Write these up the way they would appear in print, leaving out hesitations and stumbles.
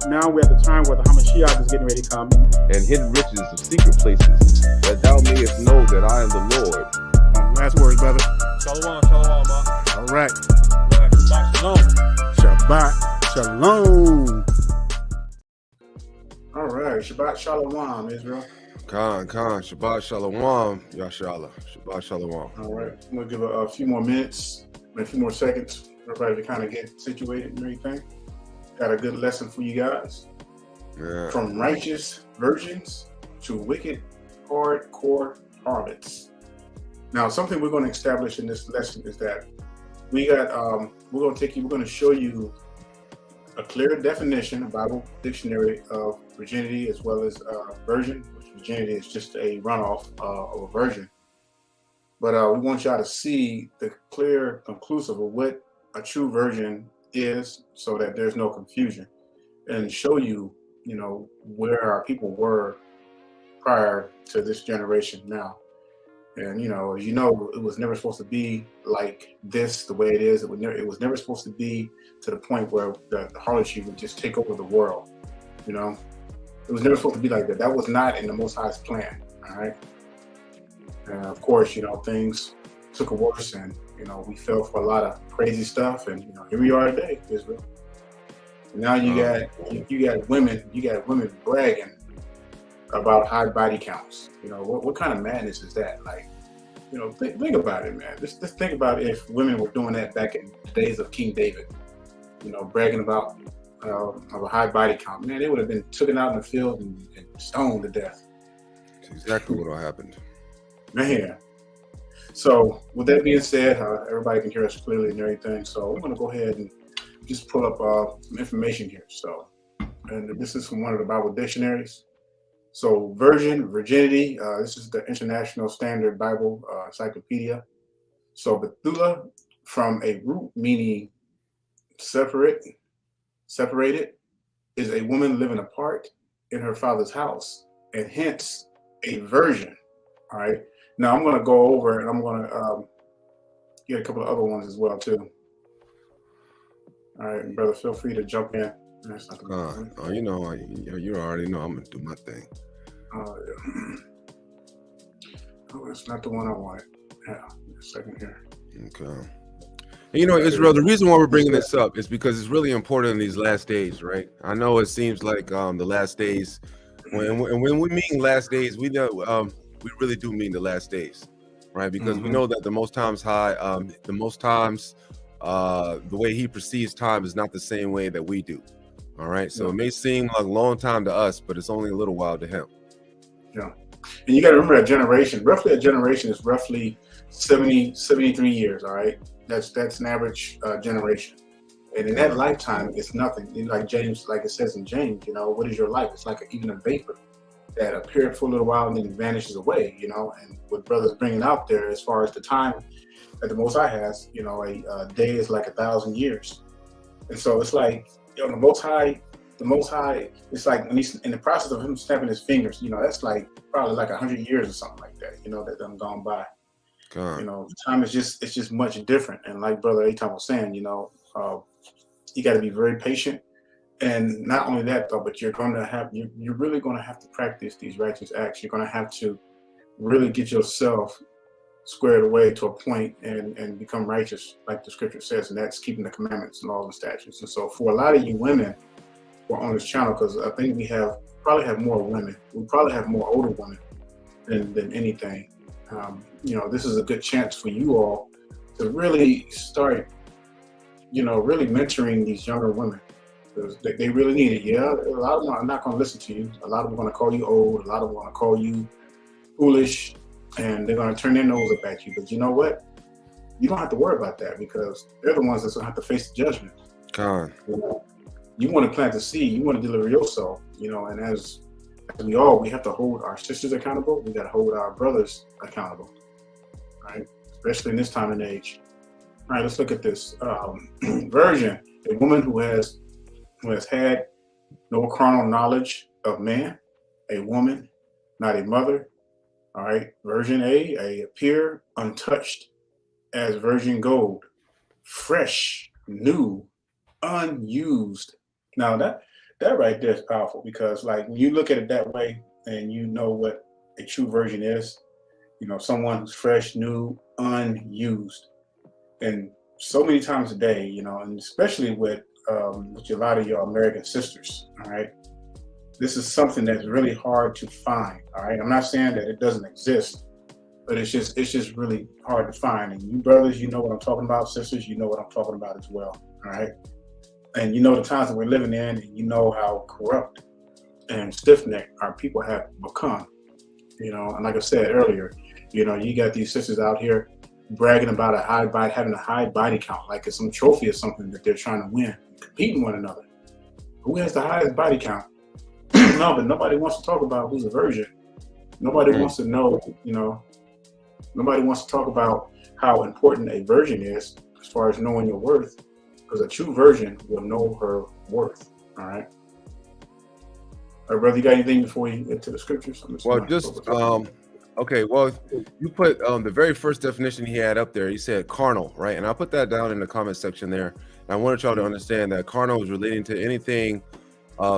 now we're at the time where the Hamashiach is getting ready to come. And hidden riches of secret places, that thou mayest know that I am the Lord. Last words, brother. Shalom, ma. All right. Shabbat shalom. Shabbat shalom. All right. Shabbat shalom, Israel. Khan, Shabbat Shalom, Yashala. Shabbat Shalom. All right. I'm going to give a few more minutes, a few more seconds for everybody to kind of get situated and everything. Got a good lesson for you guys. Yeah. From righteous virgins to wicked, hardcore harlots. Now, something we're going to establish in this lesson is that we're going to show you a clear definition, a Bible dictionary of virginity as well as virgin. Virginity is just a runoff of a virgin. But we want y'all to see the clear, conclusive of what a true virgin is so that there's no confusion, and show you, where our people were prior to this generation now. And, as you know, it was never supposed to be like this, the way it is. It was never supposed to be to the point where the harlotry would just take over the world, It was never supposed to be like that. That was not in the Most High's plan, all right? And of course, things took a worse, and, we fell for a lot of crazy stuff, and, here we are today, Israel. And now you got women bragging about high body counts. What kind of madness is that? Like, think about it, man. Just think about if women were doing that back in the days of King David, bragging about of a high body count. Man, they would have been taken out in the field and stoned to death. That's exactly what happened. Man. So with that being said, everybody can hear us clearly and everything. So I'm going to go ahead and just pull up some information here. So, and this is from one of the Bible dictionaries. So virginity, this is the International Standard Bible Encyclopedia. So Bethula, from a root meaning separated, is a woman living apart in her father's house, and hence a virgin. All right. Now I'm going to go over, and I'm going to get a couple of other ones as well too. All right, brother, feel free to jump in. You already know I'm going to do my thing. Yeah. Oh, that's not the one I wanted. Yeah, a second here. Okay. And Israel, the reason why we're bringing this up is because it's really important in these last days, right? I know it seems like the last days, when we mean last days, we know we really do mean the last days, right? Because we know that the way he perceives time is not the same way that we do. All right. So it may seem like a long time to us, but it's only a little while to him. Yeah. And you got to remember a generation is roughly 73 years. All right. That's an average generation. And in that lifetime, it's nothing. Like it says in James, what is your life? It's like even a vapor that appeared for a little while and then vanishes away, and what brother's bringing out there as far as the time that the Most High has, a day is like 1,000 years. And so it's like, the Most High, it's like when he's in the process of him snapping his fingers, that's like probably like 100 years or something like that, that done gone by. The time is it's just much different. And like Brother Aton was saying, you got to be very patient. And not only that though, but you're really going to have to practice these righteous acts. You're going to have to really get yourself squared away to a point and become righteous, like the scripture says, and that's keeping the commandments and laws and statutes. And so for a lot of you women who are on this channel, because I think we probably have more women, we probably have more older women than anything. This is a good chance for you all to really start, really mentoring these younger women. Because they really need it. Yeah, a lot of them are not going to listen to you. A lot of them are going to call you old. A lot of them are going to call you foolish, and they're going to turn their nose up at you. But you know what? You don't have to worry about that, because they're the ones that's going to have to face the judgment. You want to plant the seed. You want to deliver yourself. And as we have to hold our sisters accountable. We got to hold our brothers accountable, right? Especially in this time and age. All right, let's look at this. Virgin, a woman who has had no carnal knowledge of man, a woman, not a mother. All right, virgin a pure, untouched as virgin gold, fresh, new, unused. Now That right there is powerful because, like, when you look at it that way, and you know what a true virgin is, someone who's fresh, new, unused, and so many times a day, and especially with a lot of your American sisters. All right, this is something that's really hard to find. All right, I'm not saying that it doesn't exist, but it's just really hard to find. And you brothers, you know what I'm talking about. Sisters, you know what I'm talking about as well. All right, and you know the times that we're living in, and you know how corrupt and stiff-necked our people have become. And like I said earlier, you got these sisters out here bragging about having a high body count, like it's some trophy or something that they're trying to win, competing one another. Who has the highest body count? No, but nobody wants to talk about who's a virgin. Nobody wants to know, nobody wants to talk about how important a virgin is as far as knowing your worth, because a true virgin will know her worth. All right. All right, brother, you got anything before we get to the scriptures? Okay, well, you put the very first definition he had up there, he said carnal, right? And I put that down in the comment section there. And I wanted y'all to understand that carnal is relating to anything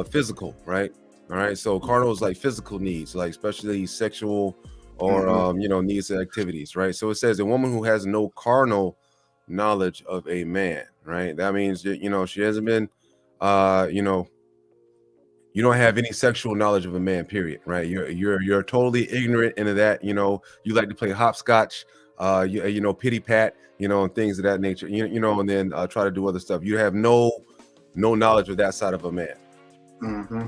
physical, right? All right, so carnal is like physical needs, like especially sexual or, needs and activities, right? So it says a woman who has no carnal knowledge of a man, right? That means that, she hasn't been, you don't have any sexual knowledge of a man, period, right? You're totally ignorant into that. You like to play hopscotch, pity pat, and things of that nature, and then try to do other stuff. You have no knowledge of that side of a man. Mm-hmm.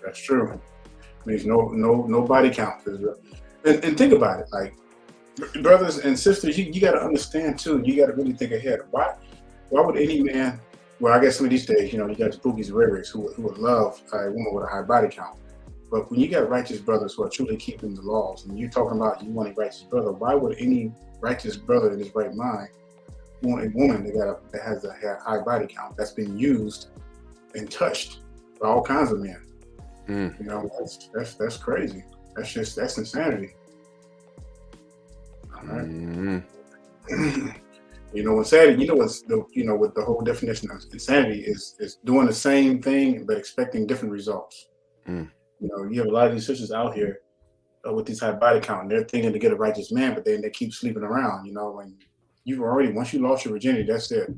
That's true. It means no body count. And think about it, like, brothers and sisters, you got to understand too. You got to really think ahead. Why would any man? Well, I guess some of these days, you got the boogies and riggers who would love a woman with a high body count. But when you got righteous brothers who are truly keeping the laws, and you're talking about you want a righteous brother, why would any righteous brother in his right mind want a woman that has a high body count that's been used and touched by all kinds of men? That's crazy. That's insanity. All right. Insanity, what's what the whole definition of insanity is doing the same thing but expecting different results. You have a lot of these sisters out here with these high body count, and they're thinking to get a righteous man, but then they keep sleeping around, and once you lost your virginity, that's it.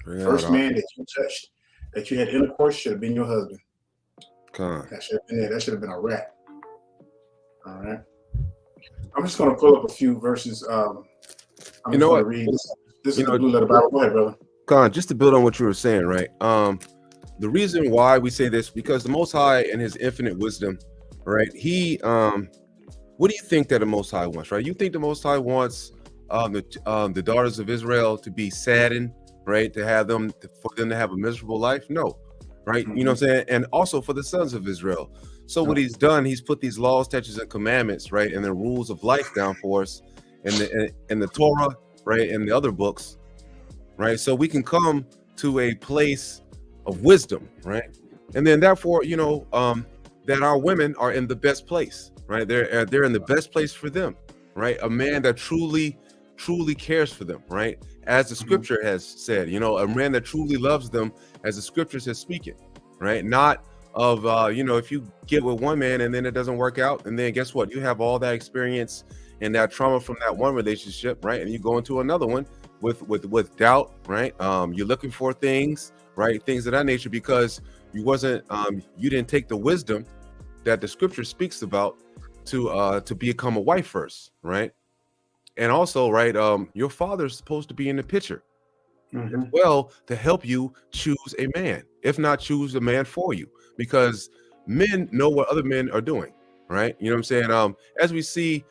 First man that you touched, that you had intercourse, should have been your husband. That should have been it. That should have been a wrap. All right. I'm just going to pull up a few verses. I'm going to read this. This is the Blue Letter Bible. Go ahead, brother. Con, just to build on what you were saying, right? The reason why we say this, because the Most High in his infinite wisdom, right? He, what do you think that the Most High wants, right? You think the Most High wants the daughters of Israel to be saddened, right? For them to have a miserable life? No, right? You know what I'm saying? And also for the sons of Israel. So what he's done, he's put these laws, statutes, and commandments, right? And the rules of life down for us in the Torah, right, and the other books, right, so we can come to a place of wisdom, right, and then therefore that our women are in the best place, right? They're in the best place for them, right? A man that truly cares for them, right, as the scripture has said, a man that truly loves them, as the scriptures has speaking, right? Not of if you get with one man and then it doesn't work out, and then guess what, you have all that experience and that trauma from that one relationship, right? And you go into another one with doubt, right? You're looking for things, right? Things of that nature, because you didn't take the wisdom that the scripture speaks about to become a wife first, right? And also, right, your father's supposed to be in the picture as well to help you choose a man, if not choose a man for you, because men know what other men are doing, right? You know what I'm saying? As we see,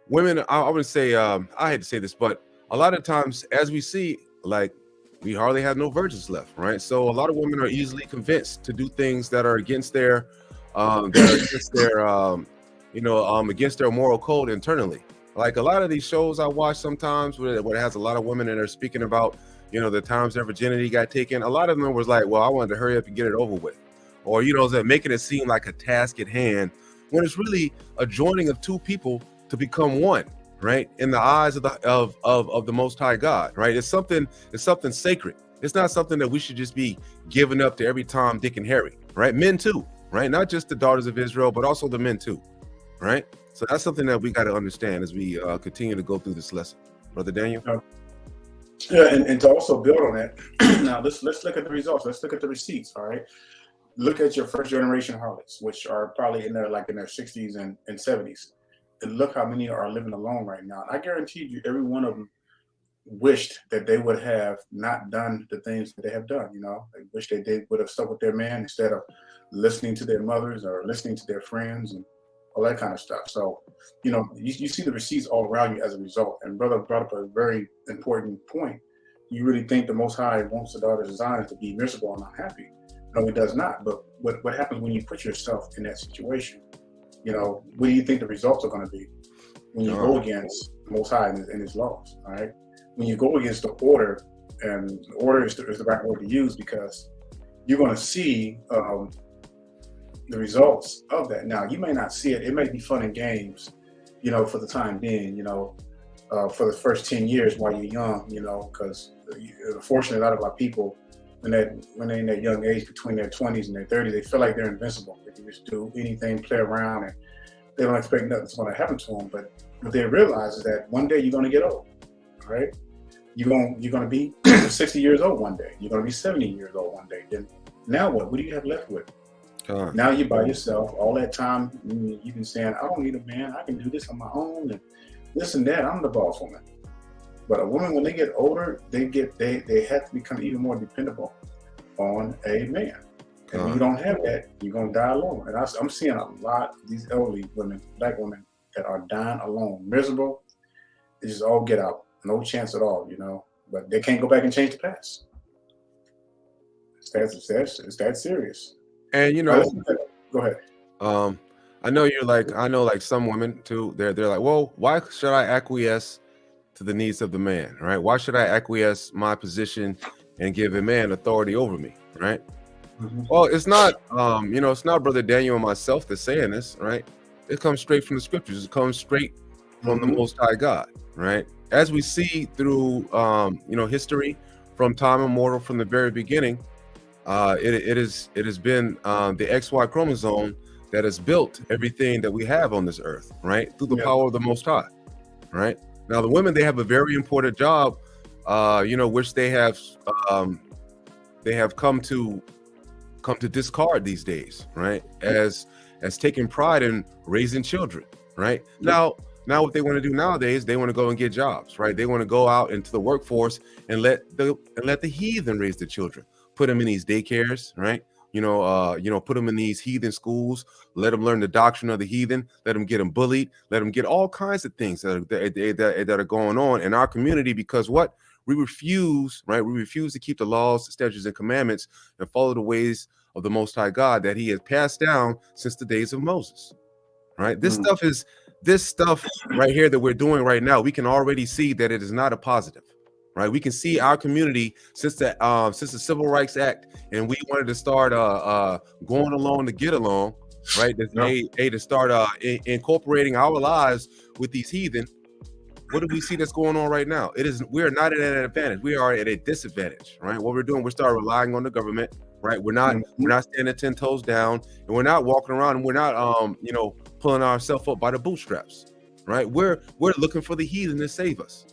women, I would say, I hate to say this, but a lot of times, as we see, like, we hardly have no virgins left, right? So a lot of women are easily convinced to do things that are against their, against their moral code internally. Like a lot of these shows I watch sometimes, where it has a lot of women that are speaking about, the times their virginity got taken. A lot of them was like, well, I wanted to hurry up and get it over with, or making it seem like a task at hand, when it's really a joining of two people to become one, right? In the eyes of the Most High God, right? It's something sacred, It's not something that we should just be giving up to every Tom, Dick, and Harry, right? Men too, right? Not just the daughters of Israel, but also the men too, right? So that's something that we got to understand as we continue to go through this lesson. Brother Daniel? Yeah, and to also build on that, now let's look at the results. Let's look at the receipts, all right? Look at your first generation harlots, which are probably in their 60s and 70s. And look how many are living alone right now. And I guarantee you, every one of them wished that they would have not done the things that they have done. They wish they would have stuck with their man instead of listening to their mothers or listening to their friends and all that kind of stuff. So, you see the receipts all around you as a result. And brother brought up a very important point. You really think the Most High wants the daughters of Zion to be miserable and unhappy? No, he does not. But what happens when you put yourself in that situation? What do you think the results are going to be when you go against the Most High and his laws? All right. When you go against the order, and the order is the right word to use, because you're going to see the results of that. Now, you may not see it. It may be fun and games, for the time being, for the first 10 years while you're young, because unfortunately, a lot of our people, when they're in that young age, between their 20s and their 30s, they feel like they're invincible. They can just do anything, play around, and they don't expect nothing's going to happen to them. But what they realize is that one day you're going to get old, right? You're going to be 60 years old one day. You're going to be 70 years old one day. Then now what? What do you have left with? Now you're by yourself. All that time you've been saying, I don't need a man. I can do this on my own and this and that. I'm the boss woman. But a woman, when they get older, they have to become even more dependable on a man. And when you don't have that, you're going to die alone. And I'm seeing a lot of these elderly women, black women, that are dying alone, miserable. They just all get out. No chance at all, But they can't go back and change the past. It's that serious. And go ahead. I know like some women too. They're like, well, why should I acquiesce to the needs of the man, right? Why should I acquiesce my position and give a man authority over me, right? Mm-hmm. Well, it's not, it's not Brother Daniel and myself that's saying this, right? It comes straight from the scriptures. It comes straight from the Most High God, right? As we see through, history from time immemorial, from the very beginning, it has been the XY chromosome that has built everything that we have on this earth, right? Through the power of the Most High, right? Now, the women, they have a very important job, which they have come to discard these days, right? As taking pride in raising children, right? Now what they want to do nowadays, they want to go and get jobs, right? They want to go out into the workforce and let the heathen raise the children, put them in these daycares, right? Put them in these heathen schools, let them learn the doctrine of the heathen, let them get them bullied, let them get all kinds of things that are going on in our community, because we refuse, right? We refuse to keep the laws, the statutes, and commandments and follow the ways of the Most High God that he has passed down since the days of Moses, right? This stuff right here that we're doing right now, we can already see that it is not a positive. Right, we can see our community since the Civil Rights Act, and we wanted to start going along to get along, right? To start incorporating our lives with these heathen. What do we see that's going on right now? We are not at an advantage. We are at a disadvantage, right? What we're doing, we're starting relying on the government, right? We're not standing 10 toes down, and we're not walking around, and we're not pulling ourselves up by the bootstraps, right? We're looking for the heathen to save us.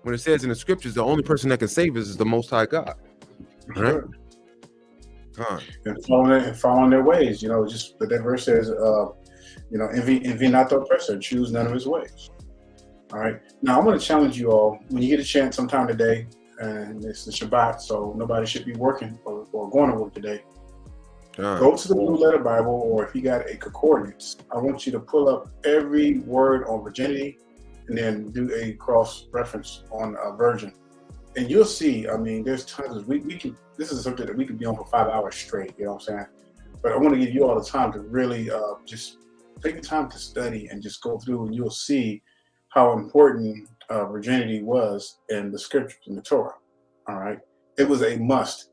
When it says in the scriptures, the only person that can save us is the Most High God, right? And following their ways, just what that verse says, envy not the oppressor, choose none of his ways. All right. Now I'm going to challenge you all, when you get a chance sometime today, and it's the Shabbat, so nobody should be working or going to work today. Go to the Blue Letter Bible, or if you got a concordance, I want you to pull up every word on virginity, and then do a cross reference on a virgin, and you'll see. I mean, there's tons. We can. This is something that we could be on for 5 hours straight. You know what I'm saying? But I want to give you all the time to really just take the time to study and just go through, and you'll see how important virginity was in the scriptures, in the Torah. All right, it was a must.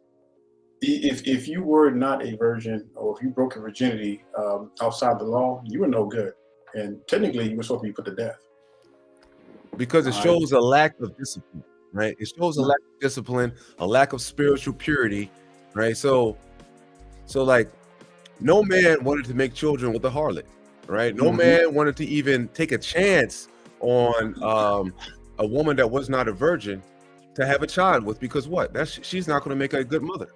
If you were not a virgin, or if you broke your virginity outside the law, you were no good, and technically you were supposed to be put to death. Because it shows a lack of discipline. right? It shows a lack of discipline, a lack of spiritual purity, right? So like, no man wanted to make children with a harlot, right? No man wanted to even take a chance on a woman that was not a virgin to have a child with, because what? She's not going to make a good mother.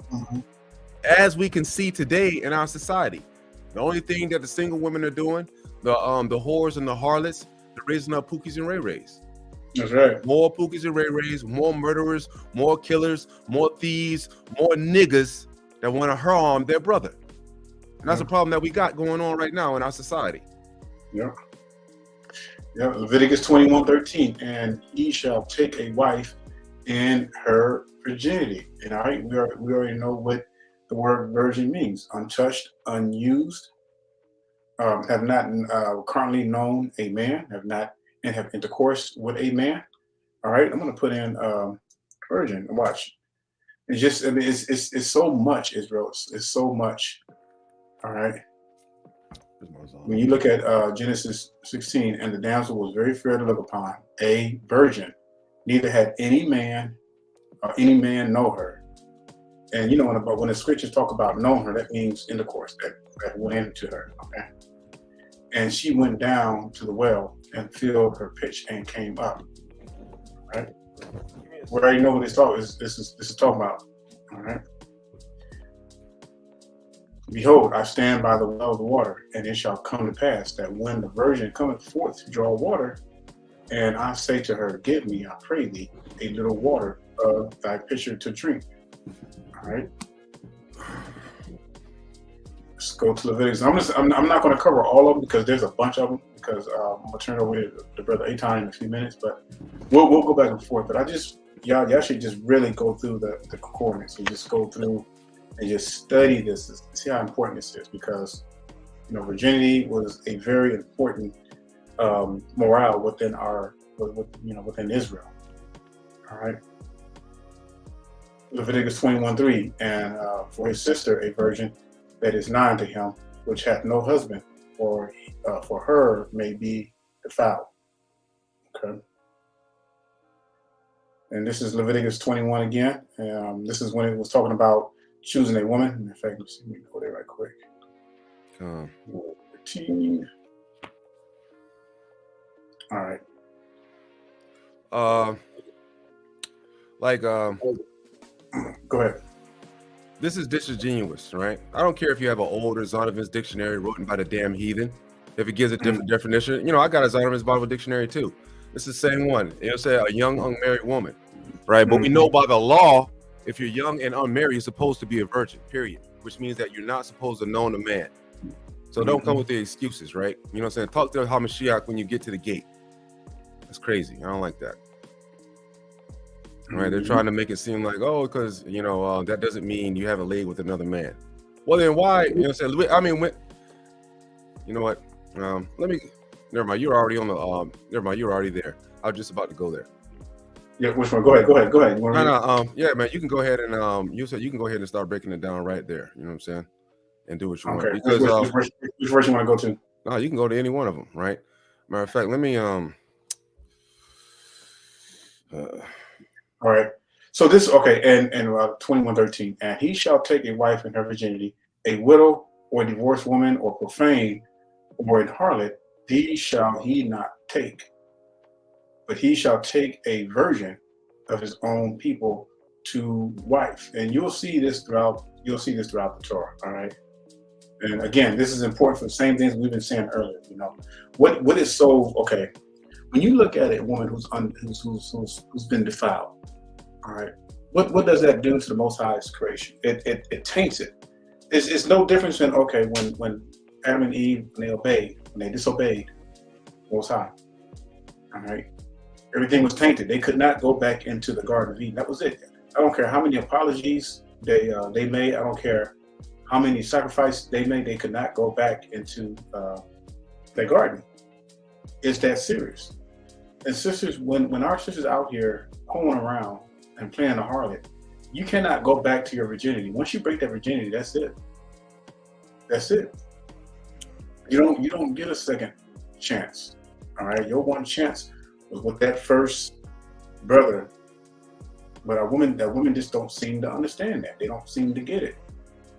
As we can see today in our society, the only thing that the single women are doing, the whores and the harlots, they're raising up pookies and ray-rays. That's right. More pookies and ray-rays, more murderers, more killers, more thieves, more niggas that want to harm their brother. And that's a problem that we got going on right now in our society. Yeah. Yeah. Leviticus 21:13, and he shall take a wife in her virginity. And all right, we already know what the word virgin means: untouched, unused, have not currently known a man, have intercourse with a man. All right, I'm gonna put in virgin. Watch. It's just, I mean, it's so much, Israel. It's so much. All right. When you look at Genesis 16, and the damsel was very fair to look upon, a virgin, neither had any man know her. And you know, when the scriptures talk about knowing her, that means intercourse that went into her. Okay. And she went down to the well and filled her pitch and came up. Right. We already know what this is talking about. All right. Behold, I stand by the well of the water, and it shall come to pass that when the virgin cometh forth to draw water, and I say to her, give me, I pray thee, a little water of thy pitcher to drink. All right. Let's go to Leviticus. I'm not going to cover all of them because there's a bunch of them, because I'm going to turn it over to Brother Eitan in a few minutes, but we'll go back and forth. But y'all should just really go through the concordance and just go through and just study this, see how important this is, because you know, virginity was a very important morale within within Israel. All right. Leviticus 21:3, and for his sister a virgin that is nigh to him, which hath no husband, for her may be defiled. Okay. And this is Leviticus 21 again. This is when it was talking about choosing a woman. In fact, let me go there right quick. 13. All right. Go ahead. This is disingenuous, right? I don't care if you have an older Zondervan's dictionary written by the damn heathen. If it gives a different definition, you know, I got a Zondervan's Bible dictionary too. It's the same one. It'll say a young unmarried woman, right? But we know by the law, if you're young and unmarried, you're supposed to be a virgin, period. Which means that you're not supposed to know a man. So don't come with the excuses, right? You know what I'm saying? Talk to HaMashiach when you get to the gate. That's crazy. I don't like that. Right? They're trying to make it seem like, oh, because, you know, that doesn't mean you haven't laid with another man. Well, then why? You know what I'm saying? I mean, you know what? Never mind. You're already on the, never mind. You're already there. I was just about to go there. Yeah, which one? Go ahead. Yeah, man, you can go ahead and you can go ahead and start breaking it down right there. You know what I'm saying? And do what you want. Because which verse you want to go to? No, you can go to any one of them, right? Matter of fact, let me all right. So this, okay, and 21:13, and he shall take a wife in her virginity, a widow or a divorced woman or profane or an harlot, these shall he not take, but he shall take a virgin of his own people to wife. And you'll see this throughout the Torah. All right. And again, this is important for the same things we've been saying earlier. You know, what is so okay when you look at a woman who's been defiled. All right, what does that do to the Most High's creation? It taints it. It's no difference than when Adam and Eve, when they disobeyed Most High. All right, everything was tainted. They could not go back into the Garden of Eden. That was it. I don't care how many apologies they made. I don't care how many sacrifices they made. They could not go back into the garden. It's that serious. And sisters, when our sisters out here going around and playing the harlot, you cannot go back to your virginity. Once you break that virginity, that's it. That's it. You don't get a second chance. All right, your one chance was with that first brother But a women just don't seem to understand that. They don't seem to get it.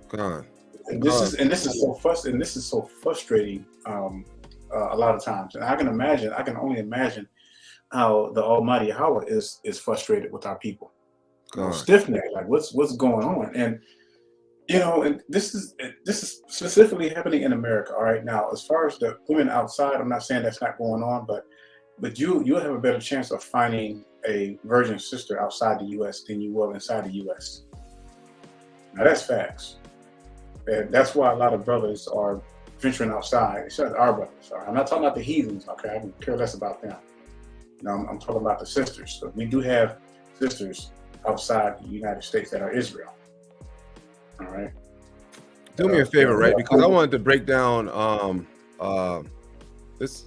God. And this is so frustrating a lot of times. And I can only imagine how the Almighty Yahweh is frustrated with our people. Stiff neck, like what's going on? And and this is specifically happening in America. All right, now as far as the women outside, I'm not saying that's not going on, but you'll have a better chance of finding a virgin sister outside the U.S. than you will inside the U.S. Now that's facts. And that's why a lot of brothers are venturing outside. It's just our brothers. Right? I'm not talking about the heathens. Okay, I don't care less about them. I'm talking about the sisters. So we do have sisters outside the United States that are Israel. All right. Do me a favor, right? Because I wanted to break down this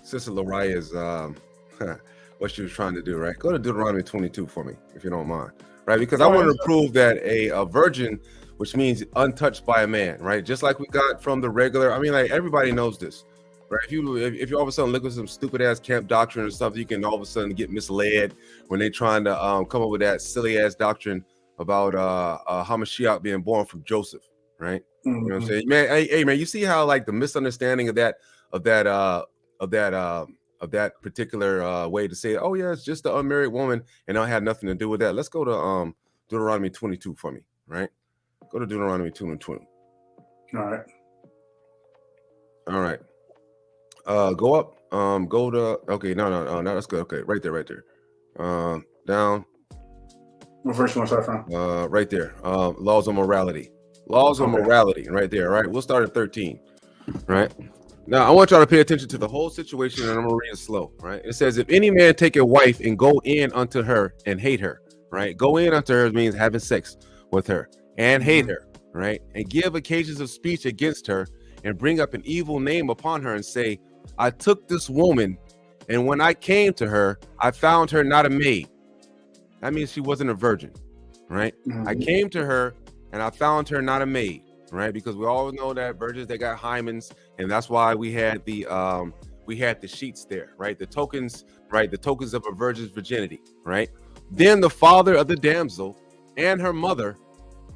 Sister Lariah's what she was trying to do, right? Go to Deuteronomy 22 for me, if you don't mind, right? Because I want to prove that a virgin, which means untouched by a man, right? Just like we got from the regular. I mean, like everybody knows this, right? If you all of a sudden look at some stupid ass camp doctrine or stuff, you can all of a sudden get misled when they're trying to come up with that silly ass doctrine about Hamashiach being born from Joseph, right? You know what I'm saying, man? Hey, man, you see how like the misunderstanding of that particular way to say, oh yeah, it's just an unmarried woman and I had nothing to do with that. Let's go to Deuteronomy 22 for me, right? Go to Deuteronomy 2 and 20. All right. Go up. Go to no, that's good. Okay, right there. Down. What verse you want to start from? Right there. Laws of morality. Laws of morality, right there. Right. We'll start at 13. Right. Now I want y'all to pay attention to the whole situation, and I'm gonna read it slow. Right. It says, if any man take a wife and go in unto her and hate her, right? Go in unto her means having sex with her and hate her, right? And give occasions of speech against her and bring up an evil name upon her and say, I took this woman, and when I came to her, I found her not a maid. That means she wasn't a virgin, right? I came to her and I found her not a maid, right? Because we always know that virgins, they got hymens, and that's why we had the sheets there, right? The tokens, right? The tokens of a virgin's virginity, right? Then the father of the damsel and her mother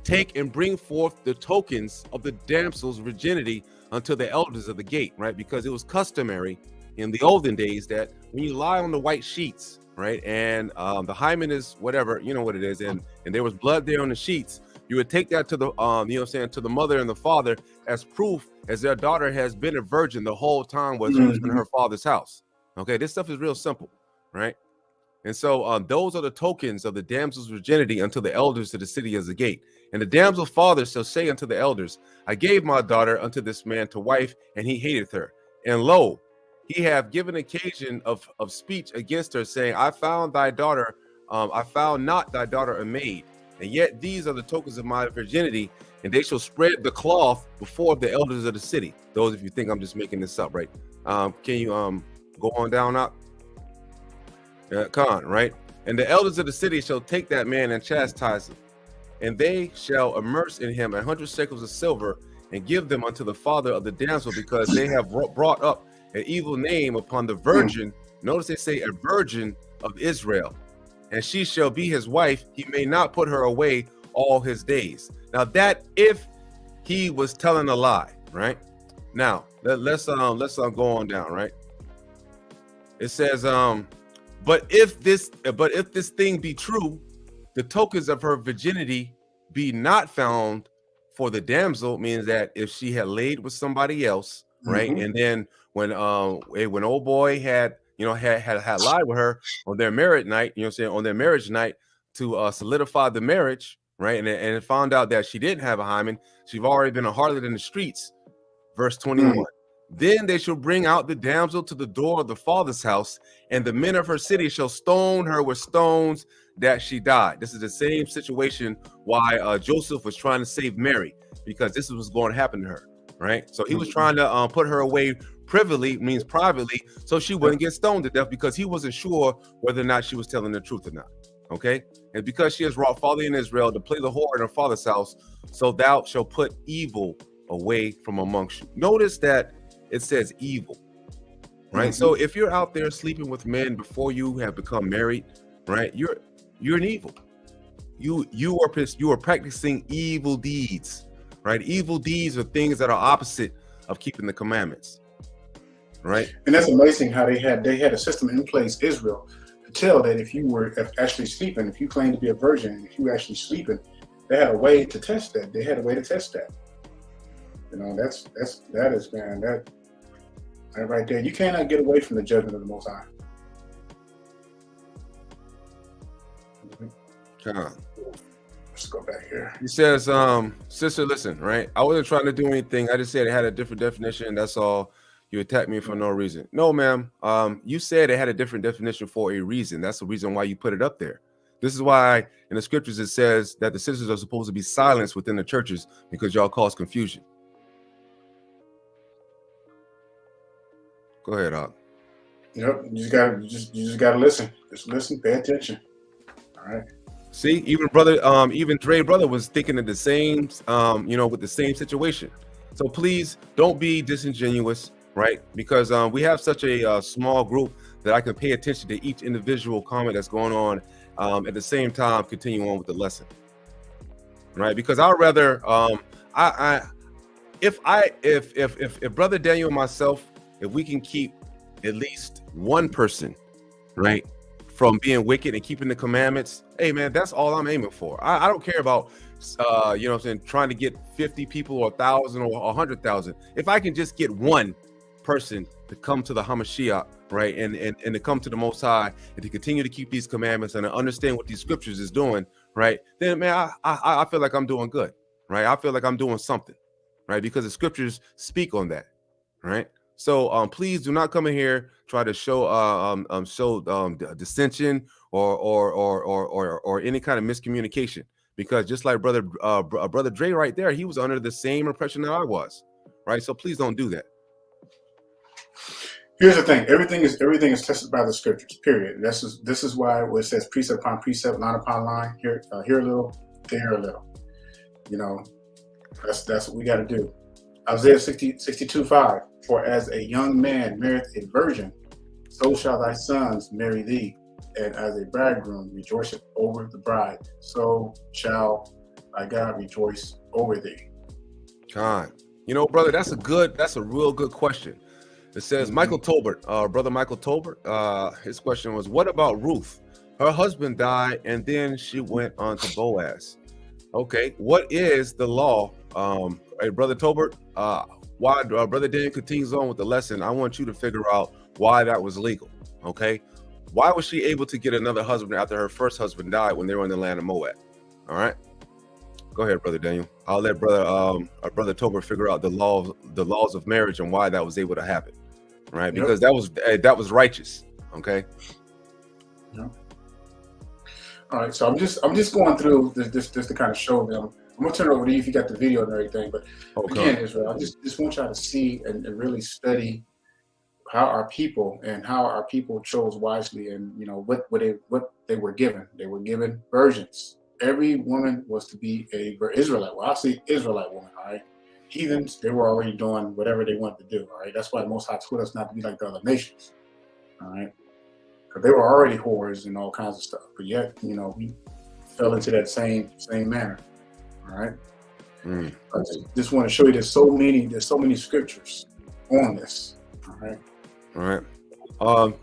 take and bring forth the tokens of the damsel's virginity unto the elders of the gate, right? Because it was customary in the olden days that when you lie on the white sheets, right, and the hymen is whatever, you know what it is, and there was blood there on the sheets, you would take that to the to the mother and the father as proof as their daughter has been a virgin the whole time was in her father's house. Okay, this stuff is real simple, right? And so those are the tokens of the damsel's virginity unto the elders of the city as a gate. And the damsel's father shall say unto the elders, I gave my daughter unto this man to wife, and he hated her. And lo, he have given occasion of speech against her, saying, I found thy daughter, I found not thy daughter a maid. And yet these are the tokens of my virginity, and they shall spread the cloth before the elders of the city. Those, if you think I'm just making this up, right? Can you go on down up? Khan, right? And the elders of the city shall take that man and chastise him, and they shall immerse in him 100 shekels of silver and give them unto the father of the damsel, because they have brought up an evil name upon the virgin. Notice they say a virgin of Israel, and she shall be his wife. He may not put her away all his days. Now that if he was telling a lie, right? Now let's go on down, right? It says, but if this thing be true, the tokens of her virginity be not found for the damsel, means that if she had laid with somebody else, right? And then when old boy had lied with her on their marriage night, on their marriage night to solidify the marriage, right? And found out that she didn't have a hymen, she've already been a harlot in the streets. Verse 21. Then they shall bring out the damsel to the door of the father's house, and the men of her city shall stone her with stones that she died. This is the same situation why Joseph was trying to save Mary, because this was going to happen to her, right? So he was trying to put her away privately, means privately, so she wouldn't get stoned to death, because he wasn't sure whether or not she was telling the truth or not. Okay, and because she has wrought folly in Israel to play the whore in her father's house, so thou shalt put evil away from amongst you. Notice that it says evil, right? So if you're out there sleeping with men before you have become married, right? You're an evil. You are practicing evil deeds, right? Evil deeds are things that are opposite of keeping the commandments, right? And that's amazing how they had a system in place, Israel, to tell that if you were actually sleeping, if you claimed to be a virgin, if you were actually sleeping, they had a way to test that. They had a way to test that. You know, that is, man, that right there. You cannot get away from the judgment of the Most High. Let's go back here. He says, sister, listen, right? I wasn't trying to do anything. I just said it had a different definition. That's all. You attacked me for no reason. No, ma'am. You said it had a different definition for a reason. That's the reason why you put it up there. This is why in the scriptures it says that the sisters are supposed to be silenced within the churches because y'all cause confusion. Go ahead, Doc. Yep, you just gotta listen. Just listen, pay attention. All right. See, even Dre brother was thinking of the same, with the same situation. So please don't be disingenuous, right? Because we have such a small group that I can pay attention to each individual comment that's going on. At the same time, continue on with the lesson, right? Because I'd rather, if Brother Daniel and myself, if we can keep at least one person, right, from being wicked and keeping the commandments, hey man, that's all I'm aiming for. I don't care about trying to get 50 people or 1,000 or 100,000. If I can just get one person to come to the Hamashiach, right, and to come to the Most High and to continue to keep these commandments and to understand what these scriptures is doing, right, then man, I feel like I'm doing good, right? I feel like I'm doing something, right? Because the scriptures speak on that, right? So please do not come in here try to show dissension or any kind of miscommunication, because just like brother Dre right there, he was under the same impression that I was, right? So please don't do that. Here's the thing: everything is tested by the scriptures. Period. This is why it says precept upon precept, line upon line. Here a little, there a little. You know, that's what we got to do. Isaiah 62:5. For as a young man marrieth a virgin, so shall thy sons marry thee, and as a bridegroom rejoiceth over the bride, so shall thy God rejoice over thee. God, brother, that's a real good question. It says Michael Tolbert, brother Michael Tolbert, his question was, what about Ruth? Her husband died and then she went on to Boaz. Okay, what is the law? Hey, brother Tolbert, why brother Dan continues on with the lesson, I want you to figure out why that was legal. Okay, why was she able to get another husband after her first husband died when they were in the land of Moab? All right, go ahead, brother Daniel. I'll let brother Tolbert figure out the laws of marriage and why that was able to happen, right? Because that was righteous. Okay. Yep. All right, so I'm just going through this to kind of show them. I'm gonna turn it over to you if you got the video and everything. But again, Israel, I just want y'all to see and really study how our people chose wisely, and what they were given. They were given virgins. Every woman was to be a Israelite. Well, I say Israelite woman. All right, heathens, they were already doing whatever they wanted to do. All right, that's why the Most High told us not to be like the other nations. All right, because they were already whores and all kinds of stuff. But yet, we fell into that same manner. All right. I just want to show you there's so many scriptures on this. All right. All right.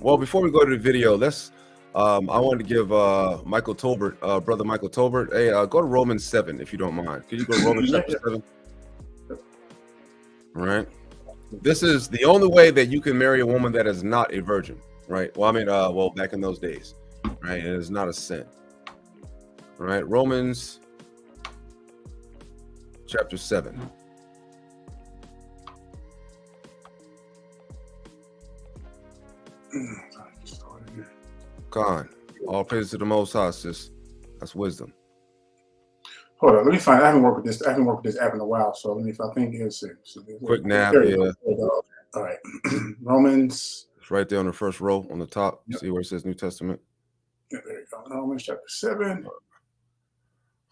Well, before we go to the video, let's I wanted to give Michael Tolbert, brother Michael Tolbert, hey, go to Romans 7 if you don't mind. Can you go to Romans chapter 7? All right. This is the only way that you can marry a woman that is not a virgin, right? Well, I mean, back in those days, right? It is not a sin. All right, Romans chapter 7. God, all praise to the Most High, sis. That's wisdom. Hold on, let me find. I haven't worked with this app in a while, so let me. I think it's quick nap. Yeah. All right, Romans. It's right there on the first row on the top. Yep. See where it says New Testament. Yeah, there you go. Romans chapter 7.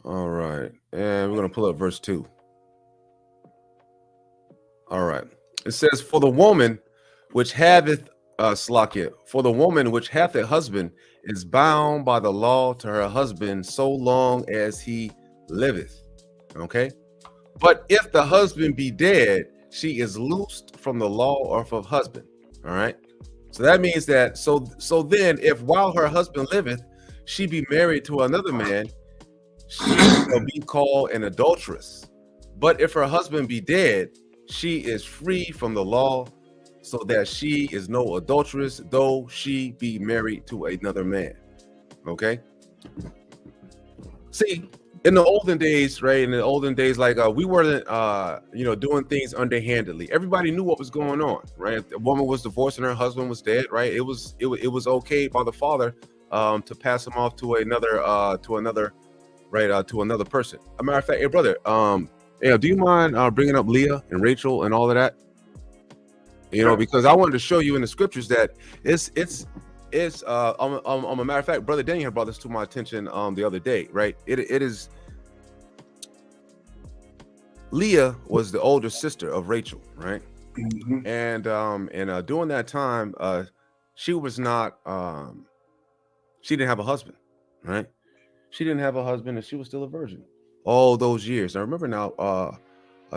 All right, and we're gonna pull up verse 2. All right, it says, "For the woman which haveth Slakia, for the woman which hath a husband is bound by the law to her husband so long as he liveth. Okay. But if the husband be dead, she is loosed from the law of her husband. All right. So that means that so then if while her husband liveth, she be married to another man, she shall be called an adulteress. But if her husband be dead, she is free from the law, so that she is no adulteress, though she be married to another man. Okay. See, in the olden days, right? In the olden days, like we weren't, doing things underhandedly. Everybody knew what was going on, right? If the woman was divorced and her husband was dead, right? It was okay by the father to pass him off to another person. As a matter of fact, hey brother, do you mind bringing up Leah and Rachel and all of that? Because I wanted to show you in the scriptures that it's a matter of fact, brother Daniel had brought this to my attention the other day, right? It is Leah was the older sister of Rachel, right? Mm-hmm. And during that time, she was not she didn't have a husband, right? She didn't have a husband and she was still a virgin all those years. I remember now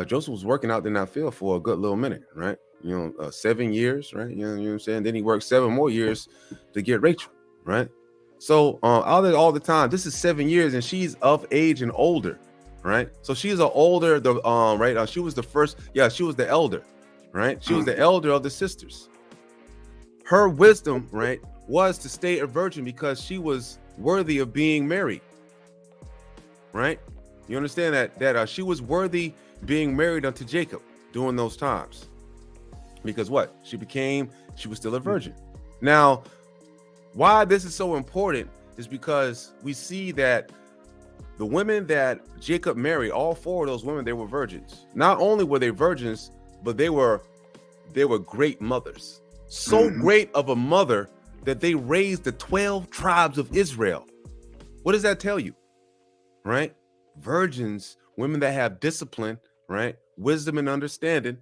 Joseph was working out in that field for a good little minute, right? 7 years, right? You know what I'm saying? Then he worked 7 more years to get Rachel, right? So out there all the time, this is 7 years and she's of age and older, right? So she's an older, right? She was the first, she was the elder, right? She was the elder of the sisters. Her wisdom, right, was to stay a virgin because she was worthy of being married, right? You understand that she was worthy being married unto Jacob during those times. Because what? She was still a virgin. Now, why this is so important is because we see that the women that Jacob married, all 4 of those women, they were virgins. Not only were they virgins, but they were great mothers. So great of a mother that they raised the 12 tribes of Israel. What does that tell you? Right? Virgins, women that have discipline, right? Wisdom and understanding.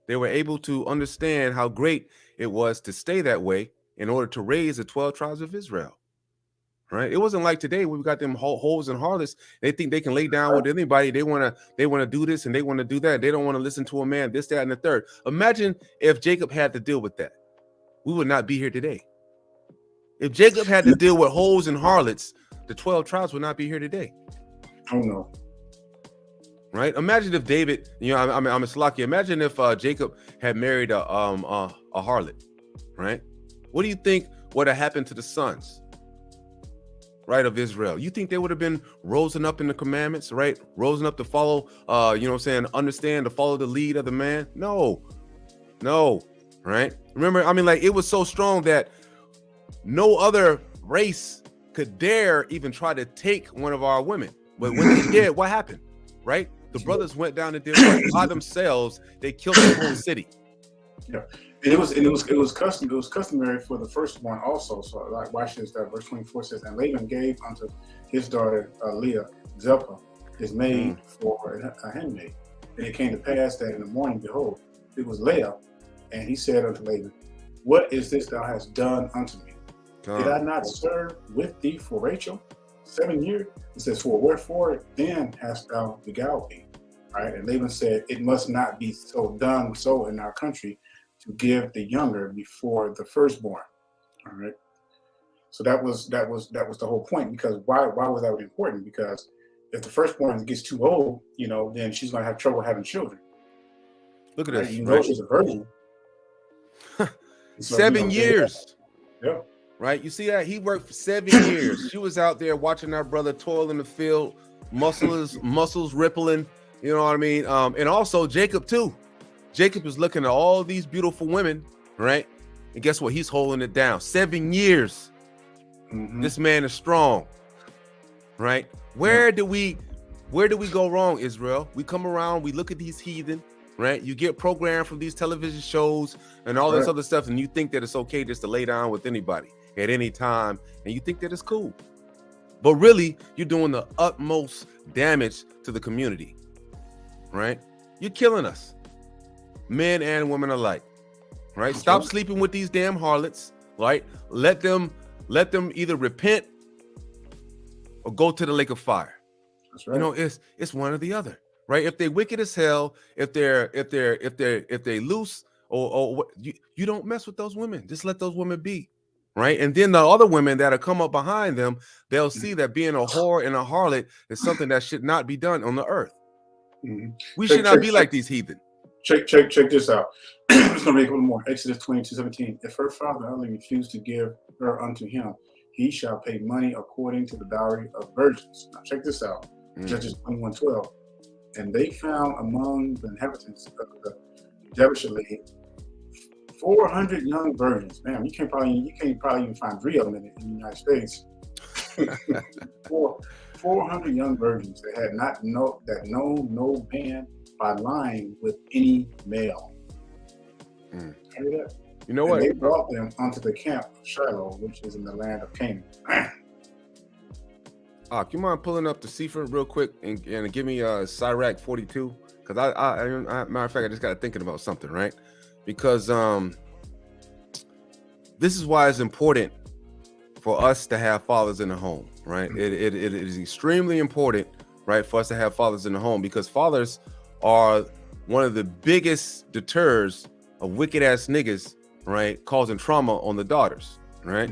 They were able to understand how great it was to stay that way in order to raise the 12 tribes of Israel, right? It wasn't like today where we got them hoes and harlots. They think they can lay down with anybody. They want to do this and they want to do that. They don't want to listen to a man, this, that, and the third. Imagine if Jacob had to deal with that. We would not be here today. If Jacob had to deal with hoes and harlots, the 12 tribes would not be here today. Oh no. Right? Imagine if David, I'm a Slakia. Imagine if Jacob had married a harlot, right? What do you think would have happened to the sons, right, of Israel? You think they would have been risen up in the commandments, right? Risen up to follow, understand, to follow the lead of the man? No, right? Remember, it was so strong that no other race could dare even try to take one of our women. But when they did, what happened, right? The brothers went down and did what? By themselves. They killed the whole city. Yeah, it was customary for the firstborn also. So like, watch this. That verse 24 says, "And Laban gave unto his daughter Leah Zilpah, his maid, for a handmaid. And it came to pass that in the morning, behold, it was Leah, and he said unto Laban, What is this thou hast done unto me? Did I not serve with thee for Rachel 7 years?" It says, "For wherefore then hast thou beguiled me?" Right? And Laban said, "It must not be so done so in our country, to give the younger before the firstborn." All right. So that was the whole point. Because why was that important? Because if the firstborn gets too old, then she's going to have trouble having children. Look at this. You know, she's a virgin. So, 7 years. Yeah. Right? You see that? He worked for 7 years. She was out there watching our brother toil in the field, muscles rippling, you know what I mean? And also Jacob too. Jacob is looking at all these beautiful women, right? And guess what? He's holding it down. 7 years. This man is strong, right? Where do we go wrong, Israel? We come around, we look at these heathen, right? You get programmed from these television shows and all this other stuff, and you think that it's okay just to lay down with anybody at any time, and you think that it's cool. But really, you're doing the utmost damage to the community, right? You're killing us, men and women alike, right? Stop sleeping with these damn harlots, right? Let them either repent or go to the lake of fire. That's right. You know, it's one or the other, right? If they're wicked as hell, if they loose, or you don't mess with those women. Just let those women be, right? And then the other women that will come up behind them, they'll see that being a whore and a harlot is something that should not be done on the earth. Mm-hmm. We should not be like these heathen. Check this out. I'm just going to read a little more. Exodus 22:17. If her father only refused to give her unto him, he shall pay money according to the Bowery of Virgins. Now check this out. Judges 21:12. And they found among the inhabitants of the Virginity 400 young virgins. Man, you can't probably even find 3 of them in the United States. 400 young virgins that had known no man by lying with any male. Hear that? You know and what? They brought them unto the camp of Shiloh, which is in the land of Canaan. You mind pulling up the Sefer real quick and give me Sirach 42? Because I matter of fact, I just got thinking about something, right? Because this is why it's important for us to have fathers in the home, right? It is extremely important, right, for us to have fathers in the home, because fathers are one of the biggest deters of wicked ass niggas, right, causing trauma on the daughters, right?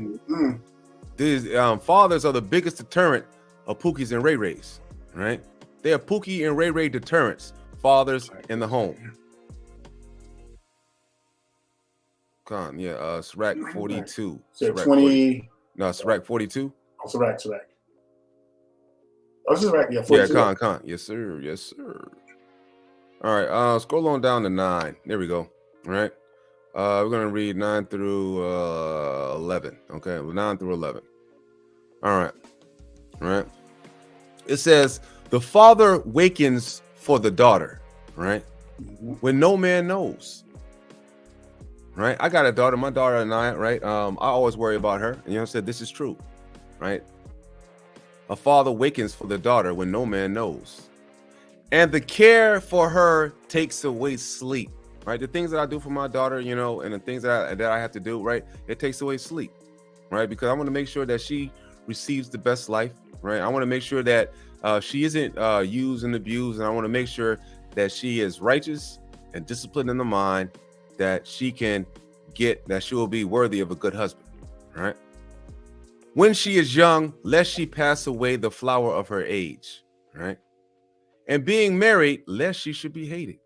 These fathers are the biggest deterrent of Pookies and Ray Rays, right? They are Pookie and Ray Ray deterrents, fathers in the home. Sirach 42. Sirach 20. No, Sirach 42. Oh, Sirach. Oh, Sirach, yeah, 42. Yeah, con. Yes, sir. All right, scroll on down to 9. There we go. All right. We're gonna read 9 through 11. Okay, 9 through 11. All right. It says, the father wakens for the daughter, right? When no man knows. Right? I got a daughter, my daughter and I, right? I always worry about her. And I said, this is true, right? A father wakens for the daughter when no man knows. And the care for her takes away sleep, right? The things that I do for my daughter, you know, and the things that I have to do, right? It takes away sleep, right? Because I want to make sure that she receives the best life, right? I want to make sure that she isn't used and abused. And I want to make sure that she is righteous and disciplined in the mind, that she will be worthy of a good husband, right? When she is young, lest she pass away the flower of her age, right? And being married, lest she should be hated,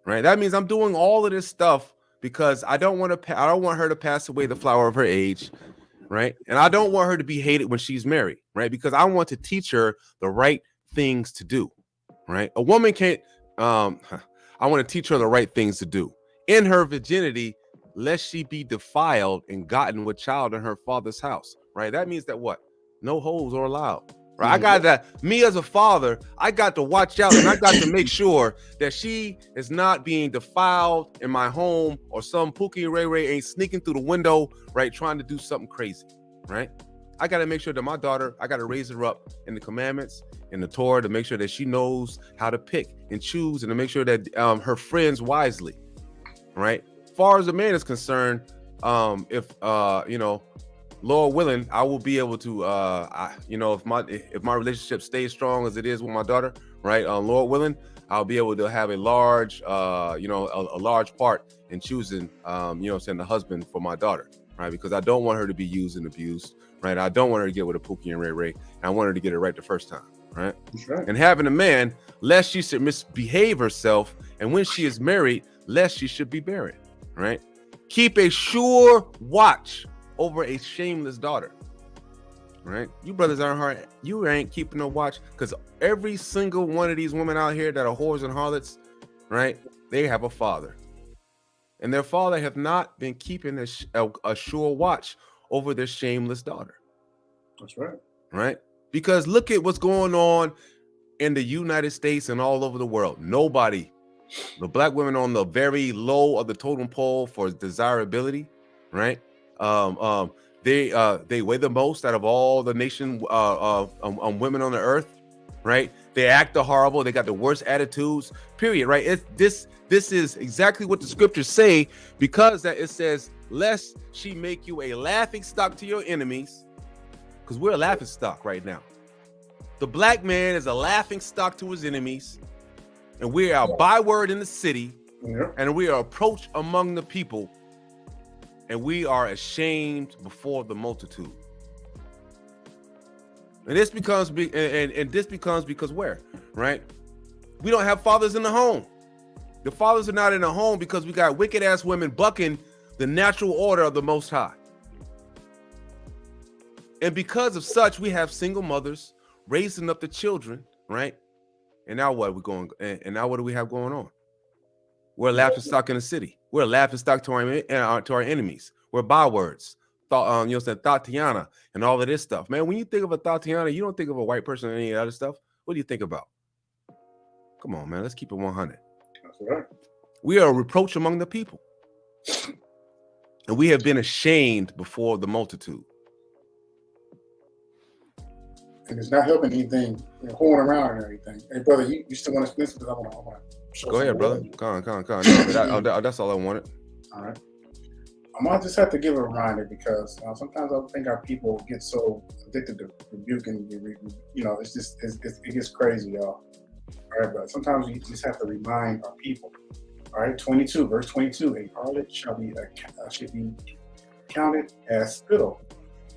right? That means I'm doing all of this stuff because I don't want her to pass away the flower of her age, right? And I don't want her to be hated when she's married, right? Because I want to teach her the right things to do, right? A woman can't, I want to teach her the right things to do. In her virginity, lest she be defiled and gotten with child in her father's house, right? That means that what? No hoes are allowed, right? I got that. Me as a father, I got to watch out, and I got to make sure that she is not being defiled in my home, or some Pookie and Ray Ray ain't sneaking through the window, right, trying to do something crazy, right? I got to make sure that my daughter, I got to raise her up in the commandments, in the Torah, to make sure that she knows how to pick and choose, and to make sure that her friends wisely. Right, far as the man is concerned, if Lord willing, I will be able to, if my relationship stays strong as it is with my daughter, right, Lord willing, I'll be able to have a large, a large part in choosing, the husband for my daughter, right, because I don't want her to be used and abused, right. I don't want her to get with a Pookie and Ray Ray. I want her to get it right the first time, right. That's right. And having a man, lest she should misbehave herself, and when she is married, lest she should be buried, right? Keep a sure watch over a shameless daughter, right? You brothers aren't hard. You ain't keeping no watch, because every single one of these women out here that are whores and harlots, right? They have a father, and their father have not been keeping a sure watch over their shameless daughter. That's right. Right? Because look at what's going on in the United States and all over the world. The black women on the very low of the totem pole for desirability, right? They weigh the most out of all the nation women on the earth, right? They act horrible. They got the worst attitudes, period, right? This is exactly what the scriptures say, because that it says, lest she make you a laughing stock to your enemies, because we're a laughing stock right now. The black man is a laughing stock to his enemies, and we are a byword in the city, and we are approached among the people, and we are ashamed before the multitude. And this becomes because where, right? We don't have fathers in the home. The fathers are not in the home because we got wicked ass women bucking the natural order of the Most High. And because of such, we have single mothers raising up the children, right? And now what and now what do we have going on? We're a laughing stock in the city. We're a laughing stock to our enemies. We're bywords. Tatiana and all of this stuff. Man, when you think of a Tatiana, you don't think of a white person or any other stuff. What do you think about? Come on, man. Let's keep it 100. That's right. We are a reproach among the people. And we have been ashamed before the multitude. And it's not helping anything, holding around and everything. Hey, brother, you still want to spin because I want to show. Go ahead, brother. Come on. No, that's all I wanted. All right. I'm gonna just have to give a reminder because sometimes I think our people get so addicted to rebuking. It gets crazy, y'all. All right, but sometimes we just have to remind our people. All right, 22, verse 22. A harlot should be counted as spittle.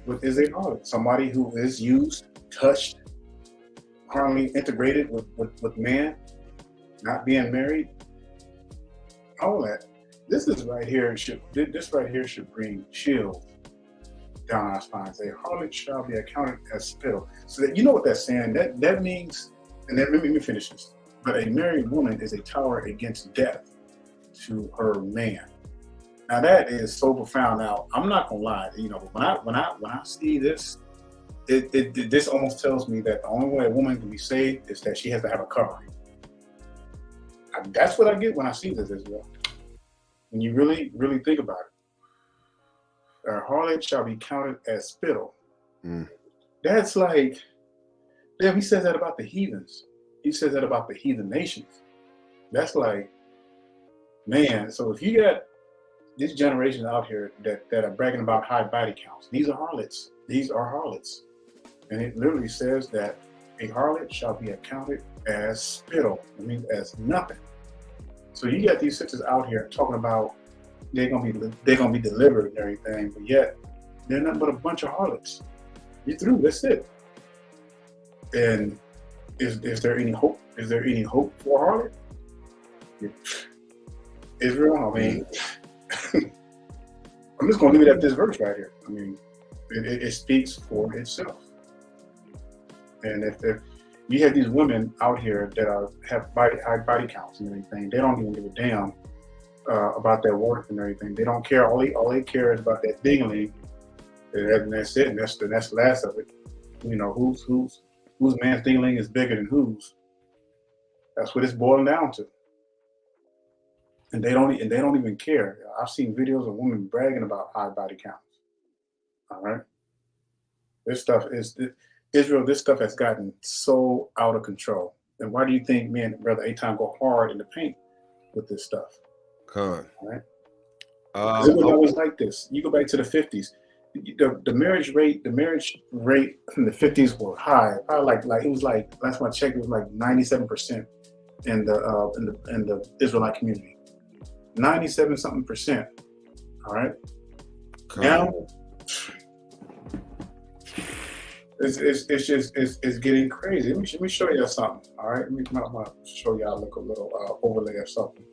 What is a harlot? Somebody who is used, touched, carnally integrated with man, not being married. All that. This right here should bring chills down our spines. A harlot shall be accounted as spittle. So that you know what that's saying. That means, and then let me finish this. But a married woman is a tower against death to her man. Now that is so profound. Now I'm not gonna lie. When I see this, this almost tells me that the only way a woman can be saved is that she has to have a covering. That's what I get when I see this as well. When you really, really think about it, a harlot shall be counted as spittle. That's like, damn, he says that about the heathens. He says that about the heathen nations. That's like, man, so if you got this generation out here that are bragging about high body counts, these are harlots. These are harlots. And it literally says that a harlot shall be accounted as spittle. It means as nothing. So you got these sisters out here talking about they're gonna be delivered and everything, but yet they're nothing but a bunch of harlots. You're through. That's it. And is there any hope? Is there any hope for a harlot? Israel. I mean, I'm just gonna leave it at this verse right here. I mean, it speaks for itself. And if you have these women out here that have high body counts and everything, they don't even give a damn about their worth and everything. They don't care. All they care is about that dingling, and that's it. And that's the last of it. Whose man's dingling is bigger than whose. That's what it's boiling down to. And they don't even care. I've seen videos of women bragging about high body counts. All right, this stuff is. Israel, this stuff has gotten so out of control. And why do you think me and Brother A-Time go hard in the paint with this stuff? Con. Right? It was always like this. You go back to the 50s. The marriage rate in the 50s were high. Probably like it was like last time I checked, it was like 97% in the Israelite community. 97 something percent. All right. Con. Now it's getting crazy. Let me show you something. All right, let me show y'all a little overlay of something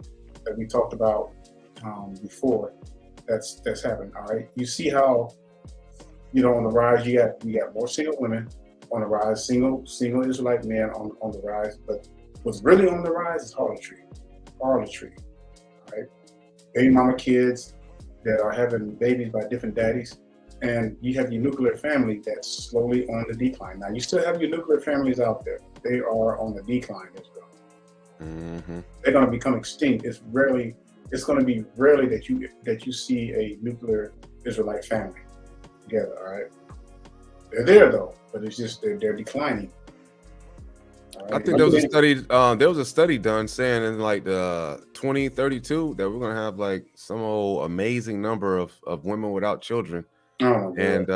that we talked about before. That's happened. All right, you see how on the rise you got more single women on the rise, single Israelite men on the rise. But what's really on the rise is harlotry. All right, baby mama kids that are having babies by different daddies. And you have your nuclear family that's slowly on the decline. Now you still have your nuclear families out there. They are on the decline as well. Mm-hmm. They're going to become extinct. It's going to be rarely that you see a nuclear Israelite family together. All right, they're there though, but it's just they're declining. I think there was a study. There was a study done saying in like the 2032 that we're gonna have like some old amazing number of women without children, and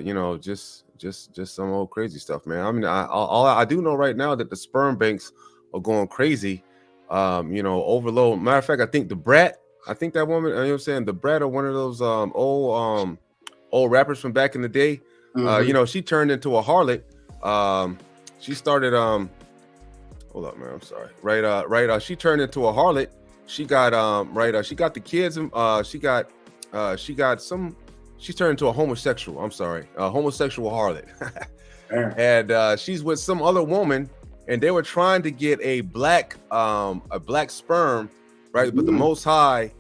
you know, just some old crazy stuff, man. I mean, I do know right now that the sperm banks are going crazy. You know, overload. Matter of fact, I think that woman, you know what I'm saying, the Brat or one of those old rappers from back in the day. You know, she turned into a harlot. She started hold up, man. I'm sorry. Right. She turned into a harlot. She got she got the kids. She turned into a homosexual. I'm sorry, a homosexual harlot. And she's with some other woman, and they were trying to get a black sperm, right? But the Most High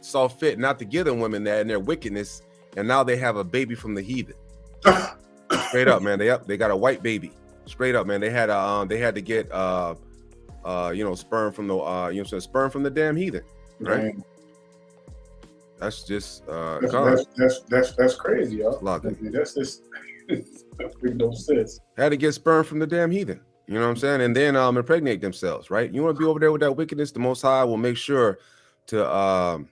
saw fit not to give them women that in their wickedness, and now they have a baby from the heathen. Straight up, man. They got a white baby. Straight up, man. They had to get you know, sperm from the sperm from the damn heathen, right? Dang. That's just that's crazy, y'all. That's just no sense. Had to get sperm from the damn heathen. You know what I'm saying? And then impregnate themselves, right? You want to be over there with that wickedness, the Most High will make sure to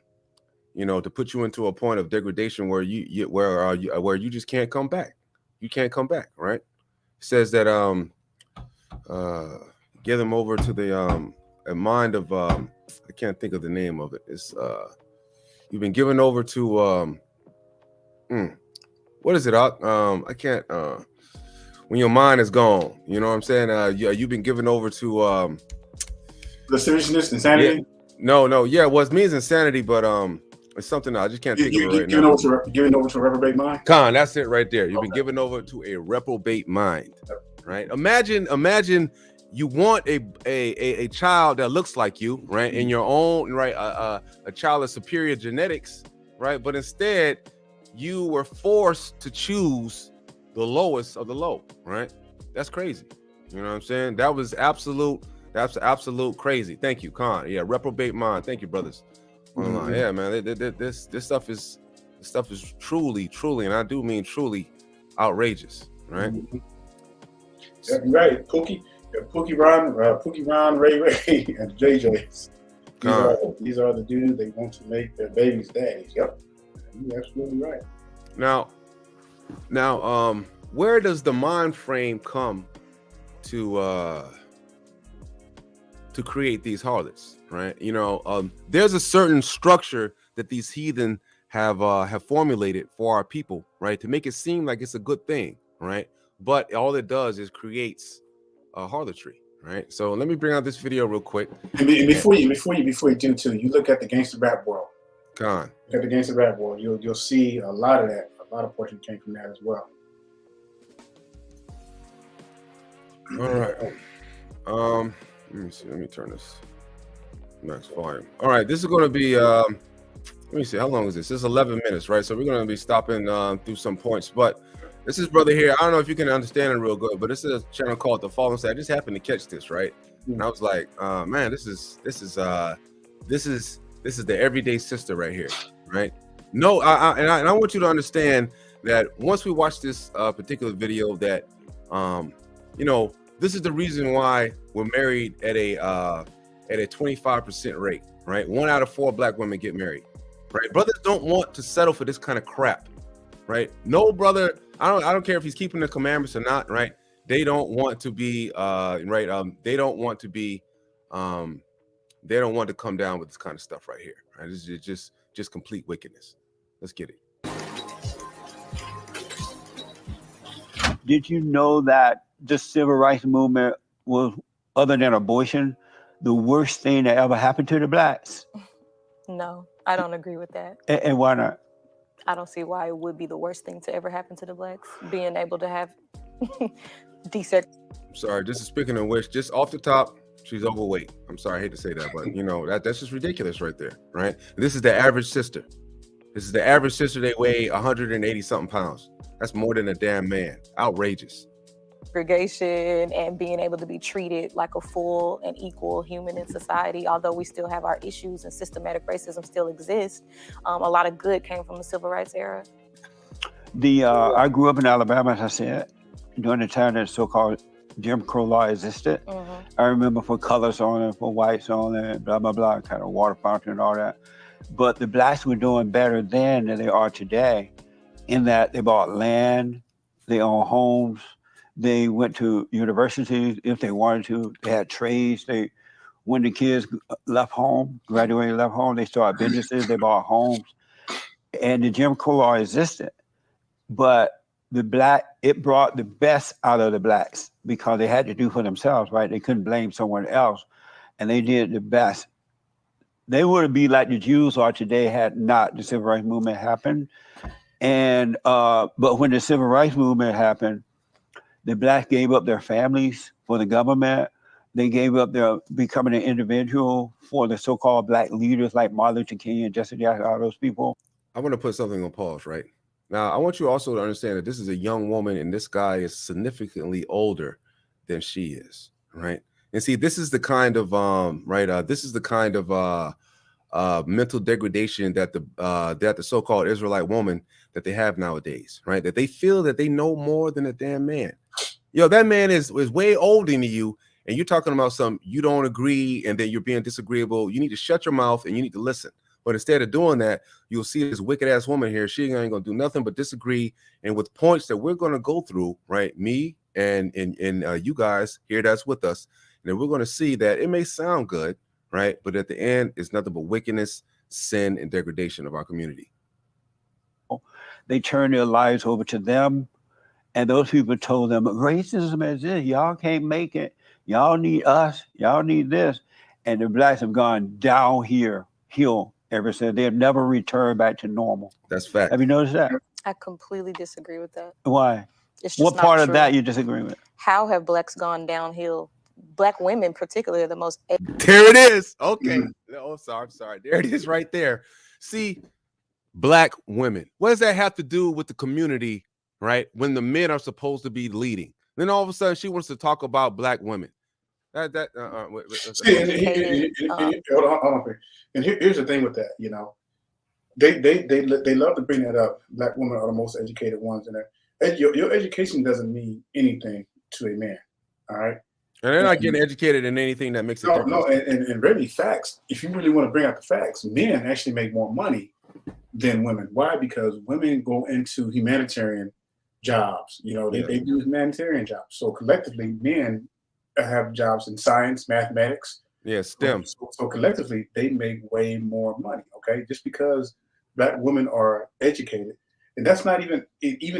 you know, to put you into a point of degradation where where you just can't come back. You can't come back, right? It says that give them over to the a mind of I can't think of the name of it. It's you've been given over to what is it? I can't when your mind is gone, you know what I'm saying? You've been given over to lasciviousness, insanity. Yeah, no, yeah, well, it means insanity, but it's something I just can't think of it right now. Given over to a reprobate mind. Khan, that's it right there. You've been given over to a reprobate mind, right? Imagine you want a child that looks like you, right? In your own right, a child of superior genetics, right? But instead, you were forced to choose the lowest of the low, right? That's crazy. You know what I'm saying? That's absolute crazy. Thank you, Khan. Yeah, reprobate mind. Thank you, brothers. Yeah, man. This stuff is truly, and I do mean truly outrageous, right? Yeah, you're right. Pookie Ron, Ray, and JJ's. These are the dudes they want to make their babies daddies. Yep, you're absolutely right. Now, where does the mind frame come to create these harlots, right? You know, there's a certain structure that these heathen have formulated for our people, right, to make it seem like it's a good thing, right? But all it does is creates harlotry, right? So let me bring out this video real quick. And before you do too, you look at the gangster rap world. Con. Look at the gangster rap world. You'll see a lot of that. A lot of portion came from that as well. All right. Let me see. Let me turn this max volume. All right. This is going to be. Let me see. How long is this? This is 11 minutes, right? So we're going to be stopping through some points, but. This is brother here. I don't know if you can understand it real good, but this is a channel called The Fallen State. I just happened to catch this, right? And I was like, man, this is the everyday sister right here, right? No, I want you to understand that once we watch this particular video, that you know, this is the reason why we're married at a 25% rate, right? 1 out of 4 black women get married, right? Brothers don't want to settle for this kind of crap, right? No brother. I don't care if he's keeping the commandments or not, right? They don't want to be right. They don't want to be they don't want to come down with this kind of stuff right here, right? This is just complete wickedness. Let's get it. Did you know that the civil rights movement was, other than abortion, the worst thing that ever happened to the blacks? No, I don't agree with that. And why not? I don't see why it would be the worst thing to ever happen to the blacks, being able to have decent. Sorry, just speaking of which, just off the top, she's overweight. I'm sorry, I hate to say that, but you know, that's just ridiculous right there, right? This is the average sister. This is the average sister. They weigh 180 something pounds. That's more than a damn man. Outrageous. Segregation and being able to be treated like a full and equal human in society, although we still have our issues and systematic racism still exists. A lot of good came from the civil rights era. I grew up in Alabama, as I said, during the time that so-called Jim Crow law existed. Mm-hmm. I remember for colors on it, for whites on it, blah, blah, blah, kind of water fountain and all that. But the blacks were doing better then than they are today, in that they bought land, they owned homes, they went to universities if they wanted to, they had trades. When the kids left home, graduated, left home, they started businesses, they bought homes. And the Jim Crow law existed. But it brought the best out of the blacks because they had to do for themselves, right? They couldn't blame someone else. And they did the best. They would be like the Jews are today had not the civil rights movement happened. And but when the civil rights movement happened, the blacks gave up their families for the government. They gave up their becoming an individual for the so-called black leaders like Martin Luther King and Jesse Jackson, all those people. I want to put something on pause, right? Now, I want you also to understand that this is a young woman and this guy is significantly older than she is, right? And see, this is the kind of mental degradation that the so-called Israelite woman that they have nowadays, right? That they feel that they know more than a damn man. Yo, that man is way older than you, and you're talking about something you don't agree, and then you're being disagreeable. You need to shut your mouth and you need to listen. But instead of doing that, you'll see this wicked ass woman here. She ain't gonna do nothing but disagree, and with points that we're gonna go through, right? Me and you guys here that's with us, and then we're gonna see that it may sound good, right? But at the end, it's nothing but wickedness, sin, and degradation of our community. They turned their lives over to them, and those people told them, racism is this, y'all can't make it, y'all need us, y'all need this. And the blacks have gone downhill ever since. They have never returned back to normal. That's fact. Have you noticed that? I completely disagree with that. Why? It's just What not part true. of that you disagree with? How have blacks gone downhill? Black women, particularly, are the most. There it is. Okay. Oh, sorry. There it is right there. See, black women. What does that have to do with the community, right? When the men are supposed to be leading. Then all of a sudden she wants to talk about black women. See, hold on. And here's the thing with that, you know. They love to bring that up. Black women are the most educated ones in there. Your education doesn't mean anything to a man. All right. And they're not getting educated in anything that makes a difference. No, and really facts. If you really want to bring out the facts, men actually make more money than women. Why? Because women go into humanitarian jobs. You know, they do humanitarian jobs. So collectively, men have jobs in science, mathematics. Yeah, STEM. So collectively, they make way more money. Okay, just because black women are educated. And that's not even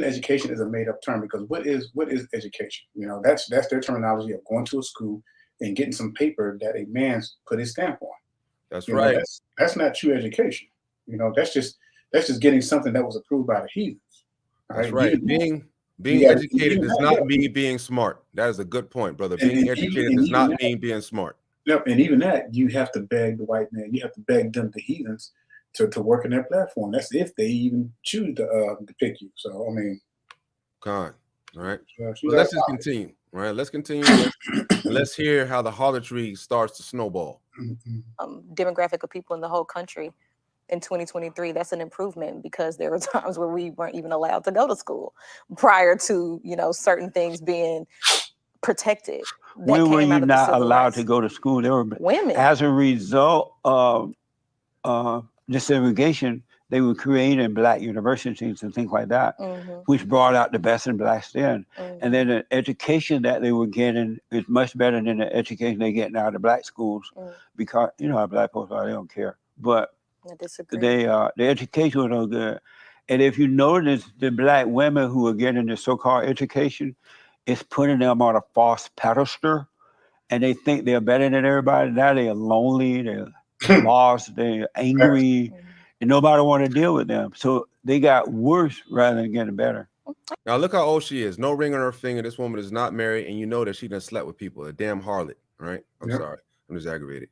education is a made up term, because what is education? You know, that's their terminology of going to a school and getting some paper that a man's put his stamp on. That's you right. Know, that's not true education. You know, that's just getting something that was approved by the heathens. That's right. Being educated does not mean being smart. That is a good point, brother. Being educated does not mean being smart. Yep, and even that, you have to beg the white man. You have to beg them, the heathens, to work in their platform. That's if they even choose to pick you. So I mean, all right. Well, let's just continue. All right, let's continue. Let's hear how the harlotry starts to snowball. Demographic of people in the whole country in 2023. That's an improvement, because there were times where we weren't even allowed to go to school prior to, you know, certain things being protected. When were you not allowed to go to school? There were women. As a result of the segregation, they were creating black universities and things like that, which brought out the best in blacks then. And then the education that they were getting is much better than the education they're getting out of black schools, because, you know, how black folks are, they don't care. But the education was no good. And if you notice, the black women who are getting the so-called education, it's putting them on a false pedestal, and they think they're better than everybody. Now they're lonely, they're lost, they're angry, and nobody want to deal with them. So they got worse rather than getting better. Now look how old she is. No ring on her finger. This woman is not married, and you know that she done slept with people. A damn harlot, right? I'm sorry. I'm just aggravated.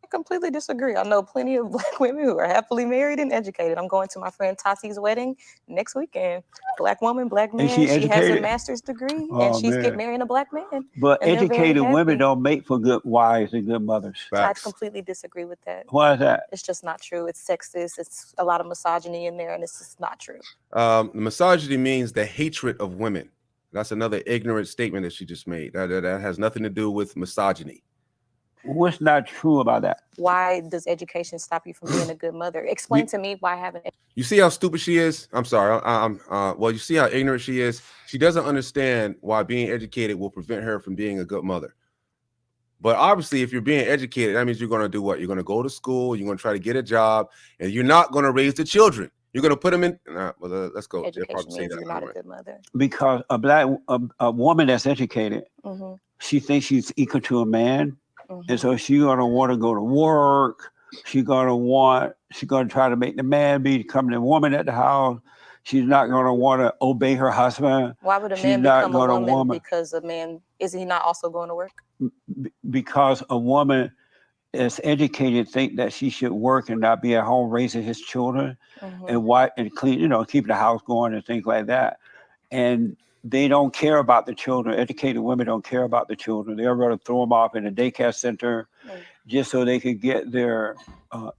I completely disagree. I know plenty of black women who are happily married and educated. I'm going to my friend Tati's wedding next weekend. Black woman, black man. She has a master's degree, and she's getting married a black man. But educated women don't make for good wives and good mothers. Facts. I completely disagree with that. Why is that? It's just not true. It's sexist. It's a lot of misogyny in there, and it's just not true. Misogyny means the hatred of women. That's another ignorant statement that she just made. That has nothing to do with misogyny. What's not true about that? Why does education stop you from being a good mother? Explain to me why having. You see how stupid she is? I'm sorry. Well, you see how ignorant she is? She doesn't understand why being educated will prevent her from being a good mother. But obviously, if you're being educated, that means you're going to do what? You're going to go to school, you're going to try to get a job, and you're not going to raise the children. You're going to put them in. Let's go. Education means you're not a good mother. Because a woman that's educated, she thinks she's equal to a man. And so she's gonna want to go to work. She's gonna try to make the man become the woman at the house. She's not gonna want to obey her husband. Why would a man become a woman because a man, is he not also going to work? Because a woman that's educated think that she should work and not be at home raising his children and clean, keep the house going and things like that. And they don't care about the children. Educated women don't care about the children. They'll rather throw them off in a daycare center just so they could get their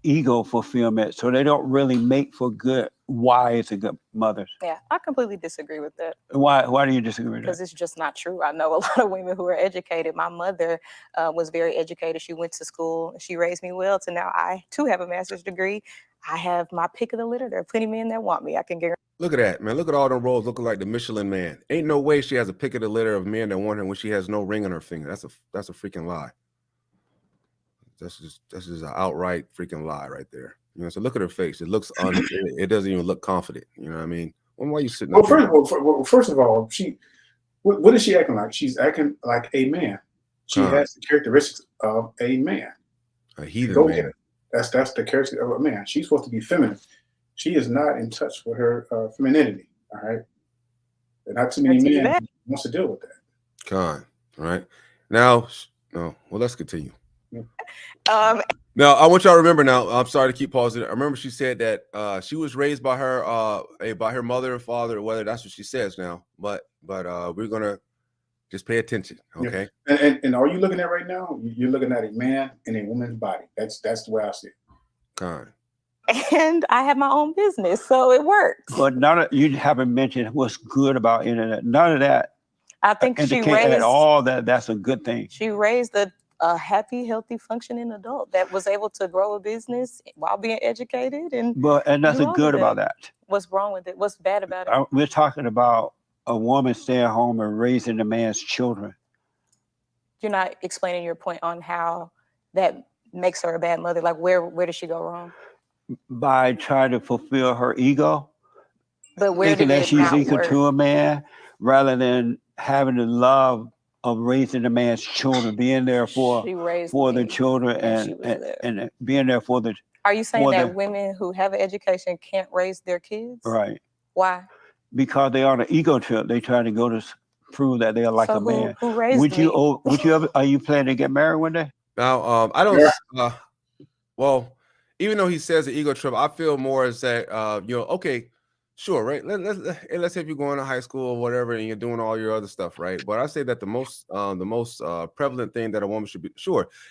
ego fulfillment. So they don't really make for good wives and good mothers. Yeah, I completely disagree with that. Why do you disagree with that? Because it's just not true. I know a lot of women who are educated. My mother was very educated. She went to school. She raised me well to now I too have a master's degree. I have my pick of the litter. There are plenty of men that want me. I can guarantee. Look at that, man. Look at all them rolls looking like the Michelin Man. Ain't no way she has a pick of the litter of men that want her when she has no ring on her finger. That's a freaking lie. That's just an outright freaking lie right there. So look at her face. It looks it doesn't even look confident. You know what I mean? Why are you sitting up first of all, what is she acting like? She's acting like a man. She has the characteristics of a man. A heathen man. That's the character of a man. She's supposed to be feminine. She is not in touch with her femininity. All right. And not too many men wants to deal with that. All right. Now, let's continue. Um, Now, I want y'all to remember now, I'm sorry to keep pausing. I remember she said that she was raised by her mother and father, or whether that's what she says now. But we're going to just pay attention, okay? Yeah. And are you looking at right now? You're looking at a man in a woman's body. That's the way I see it. And I have my own business, so it works. But you haven't mentioned what's good about internet. None of that. I think she raised at all that's a good thing. She raised a happy, healthy, functioning adult that was able to grow a business while being educated. And nothing good about that. What's wrong with it? What's bad about it? We're talking about a woman staying home and raising the man's children. You're not explaining your point on how that makes her a bad mother. Like where did she go wrong? By trying to fulfill her ego. But where thinking did that she's equal to a man rather than having the love of raising the man's children, being there for the children and being there for the. Are you saying that women who have an education can't raise their kids? Right. Why? Because they are the ego trip. They try to go to prove that they are like a man. Who raised me? Are you planning to get married one day? Now, I don't. Well, even though he says the ego trip, I feel more as that okay, sure, right? Let's say if you're going to high school or whatever, and you're doing all your other stuff, right? But I say that the most prevalent thing that a woman should be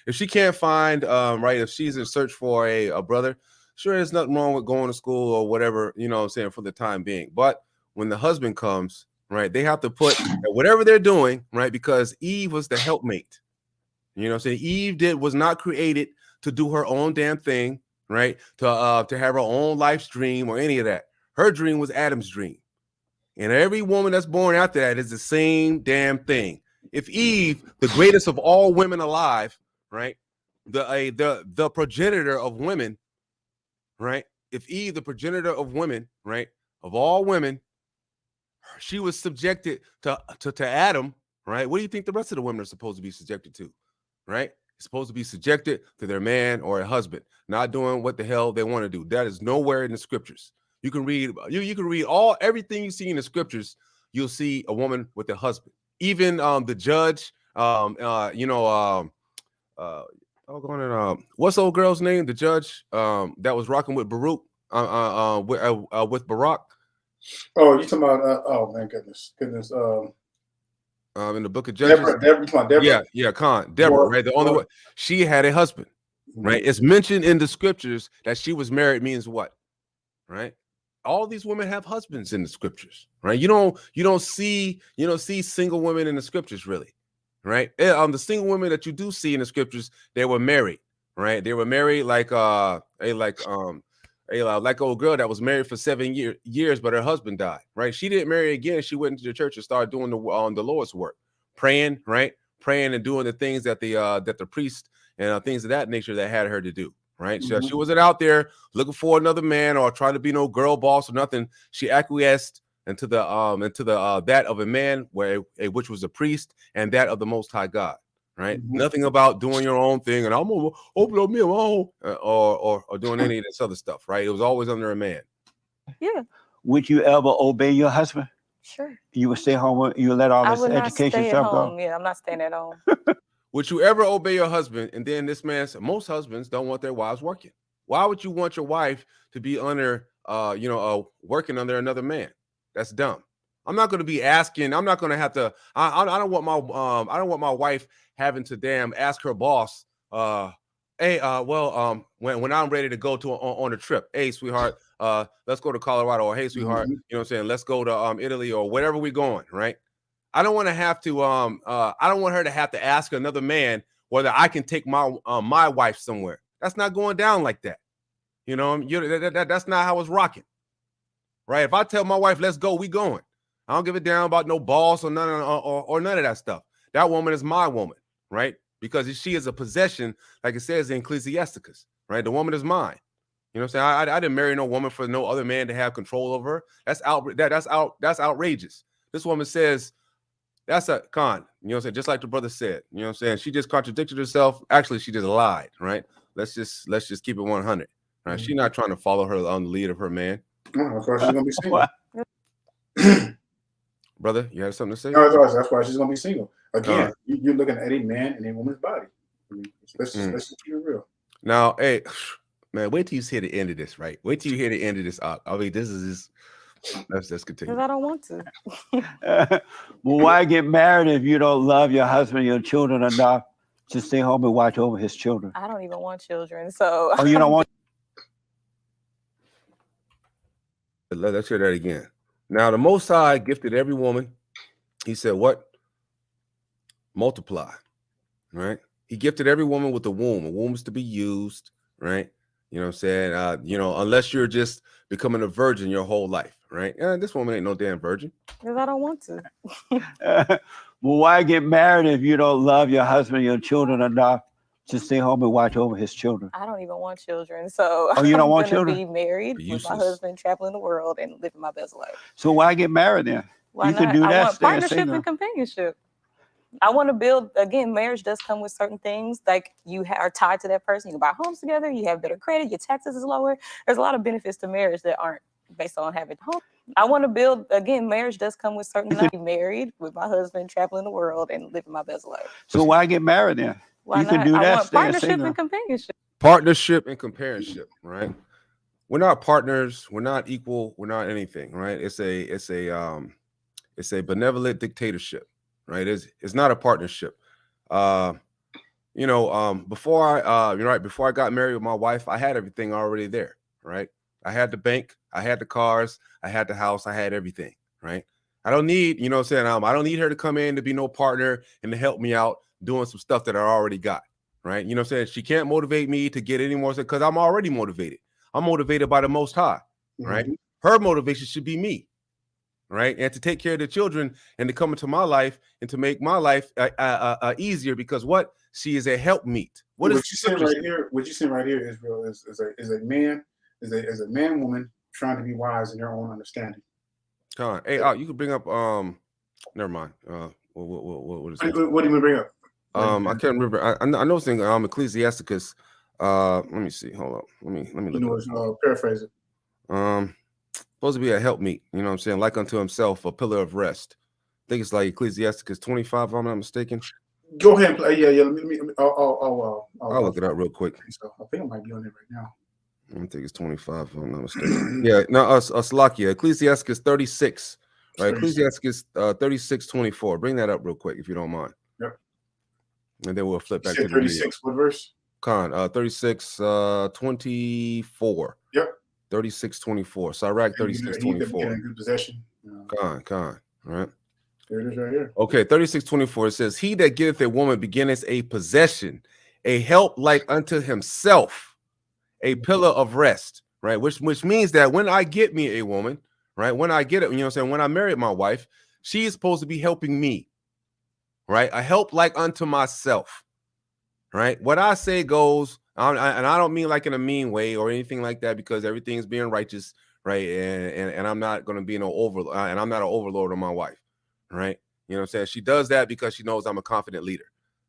if she can't find if she's in search for a brother, sure, there's nothing wrong with going to school or whatever, what I'm saying, for the time being. But when the husband comes, right, they have to put whatever they're doing, right, because Eve was the helpmate. You know what I'm saying? Eve was not created to do her own damn thing, right? To have her own life's dream or any of that. Her dream was Adam's dream. And every woman that's born after that is the same damn thing. If Eve, the greatest of all women alive, right? The progenitor of women, right? If Eve, the progenitor of women, right? Of all women, she was subjected to Adam, right? What do you think the rest of the women are supposed to be subjected to, right? Supposed to be subjected to their man or a husband, not doing what the hell they want to do. That is nowhere in the scriptures. You can read everything you see in the scriptures. You'll see a woman with a husband. Even the judge, what's the old girl's name? The judge that was rocking with Baruch, with Barak. Oh, you talking about? Oh man, goodness. In the book of Judges, Deborah. Deborah, right? The only way she had a husband, right? It's mentioned in the scriptures that she was married means what, right? all these women have husbands in the scriptures, right? You don't see single women in the scriptures, really, right? The single women that you do see in the scriptures, they were married, right? They were married like a old girl that was married for 7 years, but her husband died, right? She didn't marry again. She went into the church and started doing the Lord's work, praying, right? Praying and doing the things that the priest and things of that nature that had her to do. Right. So she wasn't out there looking for another man or trying to be no girl boss or nothing. She acquiesced into the that of a man which was a priest and that of the Most High God. Right. Nothing about doing your own thing and I'm gonna open up me alone or doing any of this other stuff. Right. It was always under a man. Yeah. Would you ever obey your husband? Sure. You would stay home. You would let all I this would not education stay at stuff home. go. Yeah, I'm not staying at home. Would you ever obey your husband? And then this man said, most husbands don't want their wives working. Why would you want your wife to be under, working under another man? That's dumb. I'm not going to be asking. I'm not going to have to. I don't want my wife having to ask her boss. Hey, when I'm ready to go on a trip. Hey, sweetheart, let's go to Colorado. Or hey, sweetheart, you know what I'm saying? Let's go to Italy or wherever we're going. Right. I don't want to have to. I don't want her to have to ask another man whether I can take my wife somewhere. That's not going down like that. You know, that's not how it's rocking. Right? If I tell my wife, let's go, we going. I don't give a damn about no boss or none of that stuff. That woman is my woman, right? Because she is a possession, like it says in Ecclesiasticus, right? The woman is mine. You know what I'm saying? I didn't marry no woman for no other man to have control over her. That's outrageous. This woman says. That's a con, you know what I'm saying? Just like the brother said, you know what I'm saying? She just contradicted herself. Actually, she just lied, right? Let's just keep it 100. Right? She's not trying to follow her on the lead of her man. That's why she's gonna be single. Brother, you have something to say? No, that's why she's gonna be single. Again, you're looking at a man and a woman's body. I mean, let's just keep it real. Now, hey, man, wait till you hear the end of this, right? Wait till you hear the end of this. I mean, this is let's continue. Because I don't want to. Well, why get married if you don't love your husband, your children enough to stay home and watch over his children? I don't even want children, so. Oh, you don't want? Let's hear that again. Now, the Most High gifted every woman. He said, what? Multiply, right? He gifted every woman with a womb. A womb is to be used, right? You know what I'm saying? Unless you're just becoming a virgin your whole life, right? This woman ain't no damn virgin. Because I don't want to. Well, why get married if you don't love your husband, your children enough to stay home and watch over his children? I don't even want children, so. Oh, you don't want I'm gonna children? be married with my husband, traveling the world, and living my best life. So why get married then? Why you not? can do that. I want stay partnership single. and companionship. I want to build, again, marriage does come with certain things, like you are tied to that person. You can buy homes together, you have better credit, your taxes is lower. There's a lot of benefits to marriage that aren't based on having home. I want to build, again, marriage does come with certain things. I'm married with my husband, traveling the world, and living my best life. So why get married then? Why you not? can do I that. want partnership and companionship. Partnership and companionship, right? We're not partners, we're not equal, we're not anything, right? It's a benevolent dictatorship, right? It's not a partnership. Before I got married with my wife, I had everything already there, right? I had the bank, I had the cars, I had the house, I had everything, right? I don't need, I don't need her to come in to be no partner and to help me out doing some stuff that I already got, right? You know what I'm saying? She can't motivate me to get any more because I'm already motivated. I'm motivated by the Most High, right? Her motivation should be me, right? And to take care of the children and to come into my life and to make my life easier because what? She is a helpmeet. What you saying right here? What you saying right here, Israel, is a man woman trying to be wise in their own understanding. Hey, you could bring up never mind. What is that? What do you bring up? I can't remember. I know it's in Ecclesiasticus. Let me see. Hold up. Let me look. Paraphrase it. Supposed to be a helpmeet, you know what I'm saying? Like unto himself, a pillar of rest. I think it's like Ecclesiasticus 25, if I'm not mistaken. Go ahead and play. Yeah. I'll look it up real quick. I think I might be on it right now. I think it's 25, if I'm not mistaken. Yeah, no, Slakia, Ecclesiasticus 36, right? Ecclesiasticus 36:24. Bring that up real quick, if you don't mind. Yep. And then we'll flip back to the 36. What verse? 36, 24. Yep. 36:24. Sirach He that get 36:24. in good possession. Con. Right. There it is right here. Okay, 36:24. It says, "He that giveth a woman beginneth a possession, a help like unto himself, a pillar of rest." Right, which means that when I get me a woman, right, when I get it, you know what I'm saying, when I married my wife, she is supposed to be helping me, right? A help like unto myself, right? What I say goes, and I don't mean like in a mean way or anything like that, because everything's being righteous, right? And I'm not going to be no and I'm not an overlord on my wife, right? You know what I'm saying? She does that because she knows I'm a confident leader.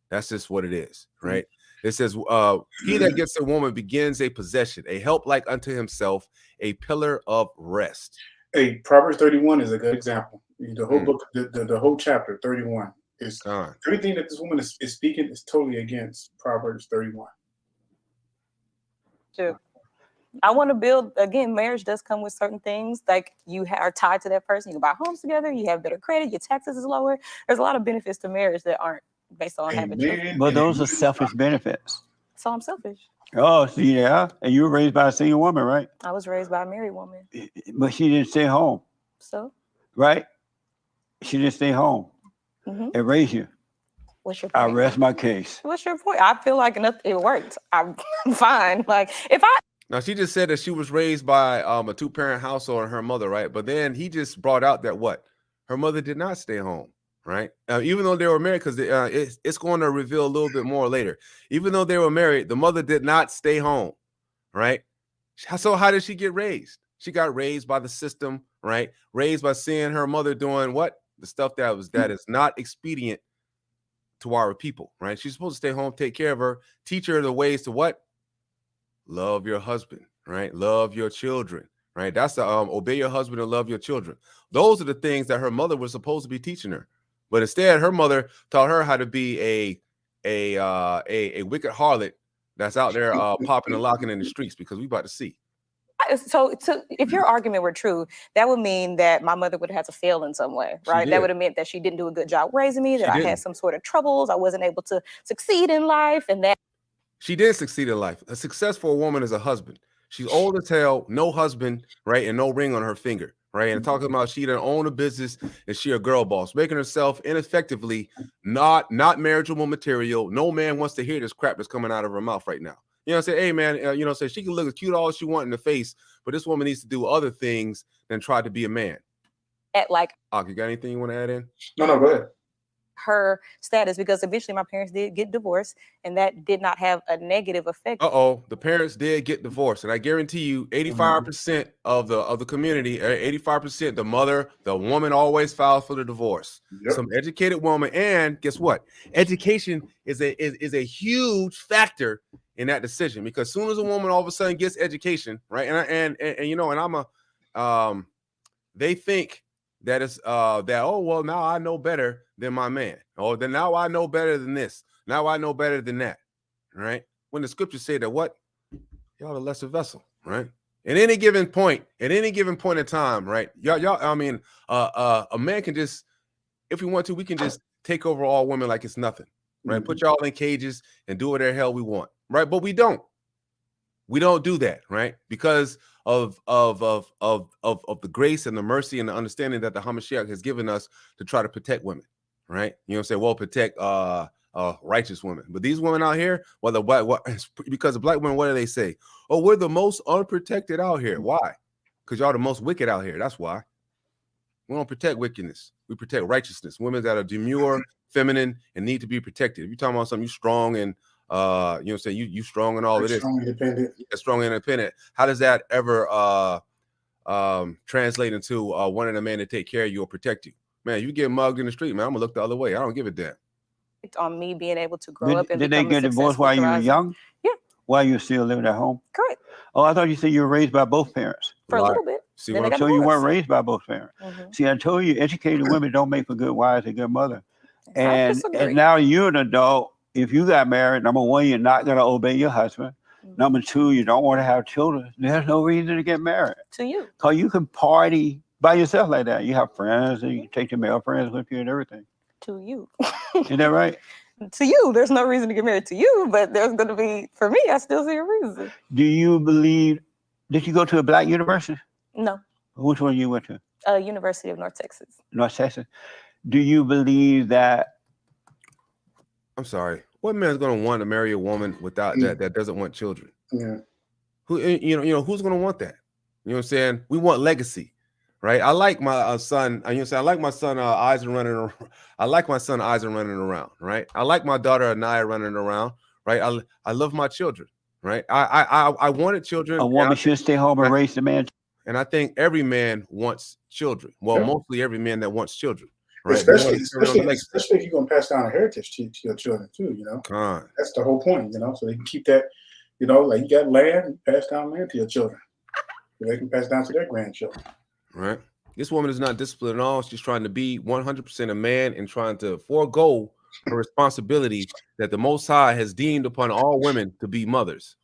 That's just what it is, right? It says, "He that gets a woman begins a possession, a help like unto himself, a pillar of rest." Hey, Proverbs 31 is a good example. The whole book, the whole chapter 31 is everything that this woman is speaking is totally against Proverbs 31. Sure. I want to build, again, marriage does come with certain things, like you are tied to that person. You can buy homes together, you have better credit, your taxes is lower. There's a lot of benefits to marriage that aren't based on having children. But those are selfish benefits. So I'm selfish. Oh, see, yeah. And you were raised by a single woman, right? I was raised by a married woman. But she didn't stay home. So? Right? She didn't stay home and raise you. What's your point? I rest my case. What's your point? I feel like it worked. I'm fine. Like, if I... Now, she just said that she was raised by a two-parent household and her mother, right? But then he just brought out that what? Her mother did not stay home. Right, even though they were married, because it's going to reveal a little bit more later. Even though they were married, the mother did not stay home, right? So how did she get raised? She got raised by the system, right? Raised by seeing her mother doing what? The stuff that is not expedient to our people, right? She's supposed to stay home, take care of her, teach her the ways to what? Love your husband, right? Love your children, right? That's the obey your husband and love your children. Those are the things that her mother was supposed to be teaching her. But instead, her mother taught her how to be a wicked harlot that's out there popping and locking in the streets, because we about to see. So if your argument were true, that would mean that my mother would have had to fail in some way, right? That would have meant that she didn't do a good job raising me, that I had some sort of troubles, I wasn't able to succeed in life, and that she did succeed in life. A successful woman is a husband. She's old as hell, no husband, right, and no ring on her finger. Right, and talking about she didn't own a business and she a girl boss, making herself ineffectively not marriageable material. No man wants to hear this crap that's coming out of her mouth right now. You know, say, hey man, you know, say she can look as cute all she wants in the face, but this woman needs to do other things than try to be a man. At like, you got anything you want to add in? No, go ahead. Her status, because eventually my parents did get divorced, and that did not have a negative effect. The parents did get divorced, and I guarantee you 85% of the community, 85%, the woman always files for the divorce. Some educated woman, and guess what? Education is a huge factor in that decision, because as soon as a woman all of a sudden gets education, right? And you know, and I'm they think that it's that, oh well, now I know better than my man. Oh, then now I know better than this. Now I know better than that. Right? When the scriptures say that what? Y'all a lesser vessel, right? At any given point in time, right? Y'all, I mean, a man can just, if we want to, we can just take over all women like it's nothing, right? Put y'all in cages and do whatever the hell we want, right? But we don't. We don't do that, right? Because of the grace and the mercy and the understanding that the Hamashiach has given us to try to protect women, right? You know what I'm saying? Well, protect righteous women. But these women out here, because of black women, what do they say? Oh, we're the most unprotected out here. Why? Because y'all the most wicked out here. That's why. We don't protect wickedness. We protect righteousness. Women that are demure, feminine, and need to be protected. If you're talking about something, you strong and you know what I'm saying, you strong and all of this. Strong independent. Yeah, strong and independent. How does that ever translate into wanting a man to take care of you or protect you? Man, you get mugged in the street, man, I'm gonna look the other way. I don't give a damn. On me being able to grow up and did they get divorced while you were young? Yeah. While you were still living at home? Correct. Oh, I thought you said you were raised by both parents. For a little bit. So you weren't raised by both parents. See, I told you, educated women don't make for good wives and good mother. And now you're an adult. If you got married, number one, you're not going to obey your husband. Number two, you don't want to have children. There's no reason to get married. To you. Because you can party by yourself like that. You have friends, and you can take your male friends with you and everything. To you. Isn't that right? To you, there's no reason to get married to you, but there's going to be, for me, I still see a reason. Do you believe Did you go to a black university? No, Which one you went to? University of North Texas. North Texas. Do you believe that? I'm sorry. What man's gonna want to marry a woman without that doesn't want children? Yeah. Who who's gonna want that? You know what I'm saying? We want legacy, right? I like my son. You know, I like my son Eisen running around. I like my son Eisen running around, right? I like my daughter Anaya running around, right? I love my children, right? I wanted children. A woman should stay home and raise the man. And I think every man wants children. Well, mostly every man that wants children, right? Especially if you're gonna pass down a heritage to your children too. You know, that's the whole point. You know, so they can keep that. You know, like you got land, pass down land to your children, so they can pass down to their grandchildren. Right. This woman is not disciplined at all. She's trying to be 100% a man and trying to forego her responsibility that the Most High has deemed upon all women to be mothers.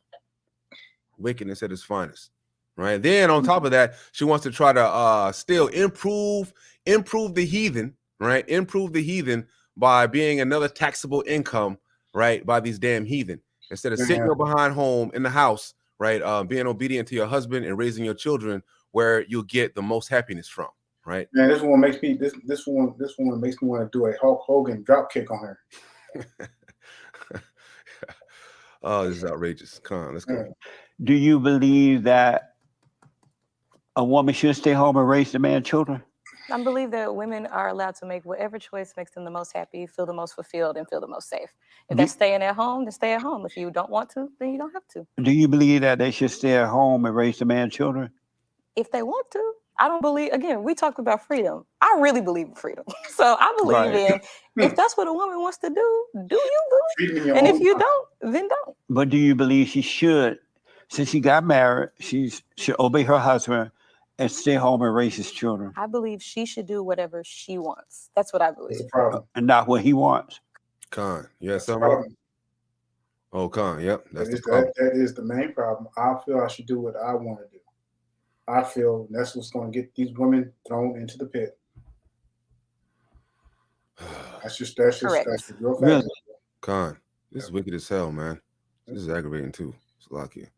Wickedness at its finest. Right. Then on top of that, she wants to try to still improve the heathen, right? Improve the heathen by being another taxable income, right? By these damn heathen. Instead of sitting behind home in the house, right? Being obedient to your husband and raising your children where you'll get the most happiness from, right? Man, this one makes me this one makes me want to do a Hulk Hogan drop kick on her. Oh, this is outrageous. Come on, let's go. Do you believe that a woman should stay home and raise the man children? I believe that women are allowed to make whatever choice makes them the most happy, feel the most fulfilled, and feel the most safe. If they're staying at home, then stay at home. If you don't want to, then you don't have to. Do you believe that they should stay at home and raise the man children? If they want to. I don't believe, again, we talked about freedom. I really believe in freedom. So I believe in, if that's what a woman wants to do you, boo. And if you don't, then don't. But do you believe she should, since she got married, she should obey her husband and stay home and raise his children? I believe she should do whatever she wants. That's what I believe. And not what he wants. Con, yes, something. Oh, Con, yep. That is the main problem. I feel I should do what I want to do. I feel that's what's going to get these women thrown into the pit. That's just real fact. Really? Con, this is wicked as hell, man. This is aggravating too. It's lucky.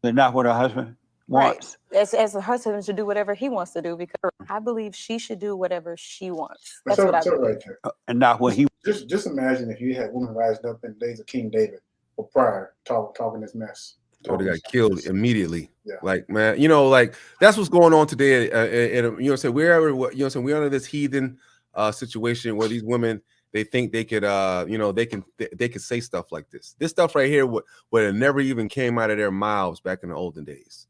They're not what her husband wants. Right. As the husband should do whatever he wants to do, because I believe she should do whatever she wants. That's what I believe. Right there. And not what he. Just imagine if you had women rising up in the days of King David or prior talking this mess. So they got killed immediately. Yeah. Like, man, like that's what's going on today. And we're under this heathen situation where these women, they think they could, they could say stuff like this. This stuff right here would have never even came out of their mouths back in the olden days.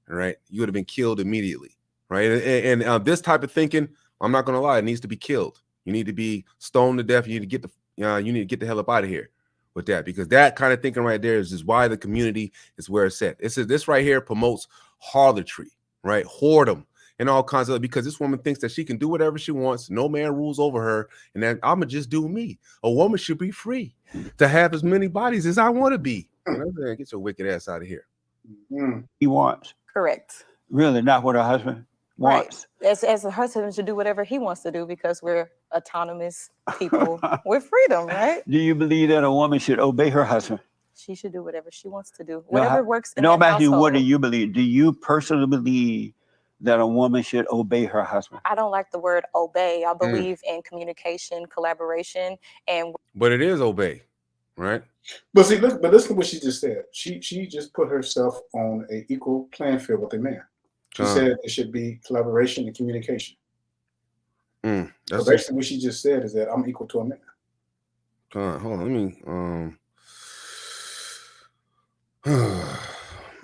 All right, you would have been killed immediately, right? And this type of thinking, I'm not gonna lie, it needs to be killed. You need to be stoned to death. You need to get the hell up out of here with that, because that kind of thinking right there is why the community is where it's at. This right here promotes harlotry, right? Whoredom and all kinds of, because this woman thinks that she can do whatever she wants. No man rules over her, and that I'm gonna just do me. A woman should be free to have as many bodies as I want to be. Get your wicked ass out of here. He wants. Correct. Really, not what her husband wants. Right. As a husband should do whatever he wants to do, because we're autonomous people with freedom, right? Do you believe that a woman should obey her husband? She should do whatever she wants to do. Whatever works in that household. Matthew, what do you believe? Do you personally believe that a woman should obey her husband? I don't like the word obey. I believe in communication, collaboration, and. But it is obey, right? But see, listen to what she just said. She just put herself on an equal playing field with a man. She said it should be collaboration and communication. So basically, what she just said is that I'm equal to a man. Hold on, let me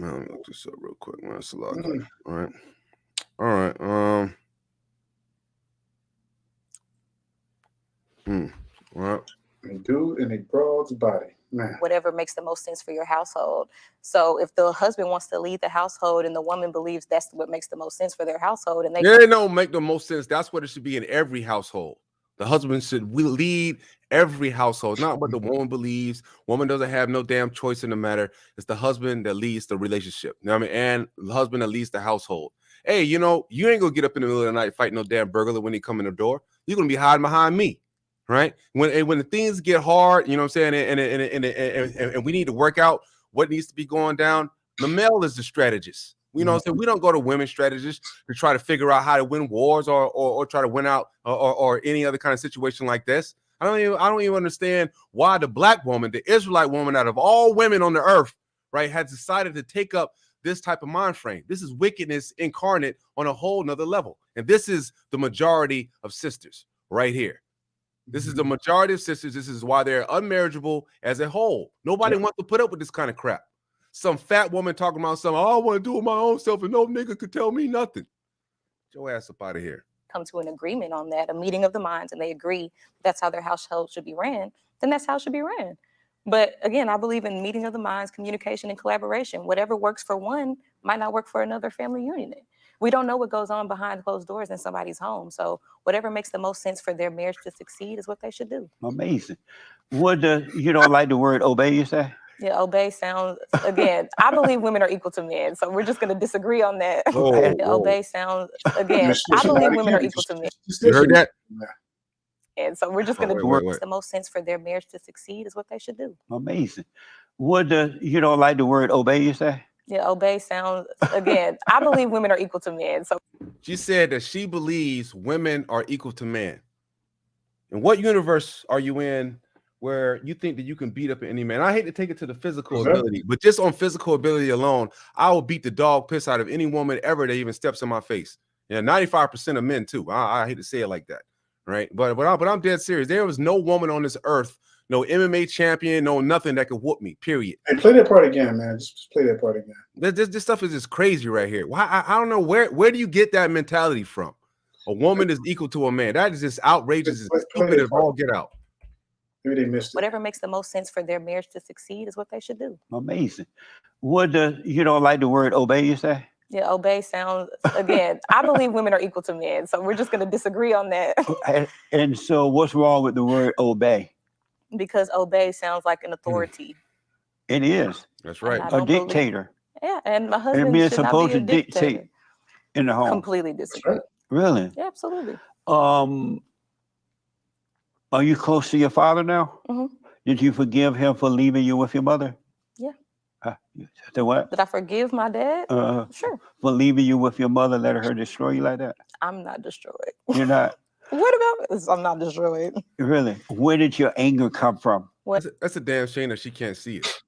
let me look this up real quick, man. It's a lot. All right. All right. A dude in a broad's body. Man. Whatever makes the most sense for your household. So if the husband wants to lead the household and the woman believes that's what makes the most sense for their household, and they don't make the most sense. That's what it should be in every household. The husband should lead every household, not what the woman believes. Woman doesn't have no damn choice in the matter. It's the husband that leads the relationship. You know what I mean? And the husband that leads the household. Hey, you ain't gonna get up in the middle of the night fighting no damn burglar when he come in the door. You're gonna be hiding behind me. Right, when the things get hard, you know what I'm saying, and we need to work out what needs to be going down. The male is the strategist. You know, so we don't go to women strategists to try to figure out how to win wars or try to win out or any other kind of situation like this. I don't even understand why the black woman, the Israelite woman, out of all women on the earth, right, has decided to take up this type of mind frame. This is wickedness incarnate on a whole nother level. And this is the majority of sisters right here. This is the majority of sisters. This is why they're unmarriageable as a whole. Nobody wants to put up with this kind of crap. Some fat woman talking about something, oh, I want to do it my own self and no nigga could tell me nothing. Get your ass up out of here. Come to an agreement on that, a meeting of the minds, and they agree that's how their household should be ran, then that's how it should be ran. But again, I believe in meeting of the minds, communication, and collaboration. Whatever works for one might not work for another family unit. We don't know what goes on behind closed doors in somebody's home. So whatever makes the most sense for their marriage to succeed is what they should do. Amazing. What you don't like the word obey, you say? Yeah, obey sounds, again, I believe women are equal to men. So we're just going to disagree on that. Obey sounds, again, I believe women are equal to men. You heard that? And so we're just going to do what's the most sense for their marriage to succeed is what they should do. Amazing. What you don't like the word obey, you say? Yeah, obey sounds, again, I believe women are equal to men. So she said that she believes women are equal to men. In what universe are you in where you think that you can beat up any man? I hate to take it to the physical ability, but just on physical ability alone, I will beat the dog piss out of any woman ever that even steps in my face. Yeah, 95% of men too. I hate to say it like that, right? But I'm dead serious. There was no woman on this earth, no MMA champion, no nothing that could whoop me, period. And play that part again, man. Just play that part again. This stuff is just crazy right here. Why? I don't know where do you get that mentality from? A woman is equal to a man. That is just outrageous and stupid as all get out. Maybe they missed it. Whatever makes the most sense for their marriage to succeed is what they should do. Amazing. What you don't like the word obey, you say? Yeah, obey sounds, again, I believe women are equal to men. So we're just going to disagree on that. And so what's wrong with the word obey? Because obey sounds like an authority. It is. That's right. A dictator. Yeah, and my husband and should not be a dictator. Dictate in the home. Completely disagree. Really? Yeah, absolutely. Are you close to your father now? Mm-hmm. Did you forgive him for leaving you with your mother? Yeah. Say what? Did I forgive my dad? Sure. For leaving you with your mother, letting her destroy you like that? I'm not destroyed. You're not? What about this? I'm not destroyed. Really? Where did your anger come from? What? That's a damn shame that she can't see it.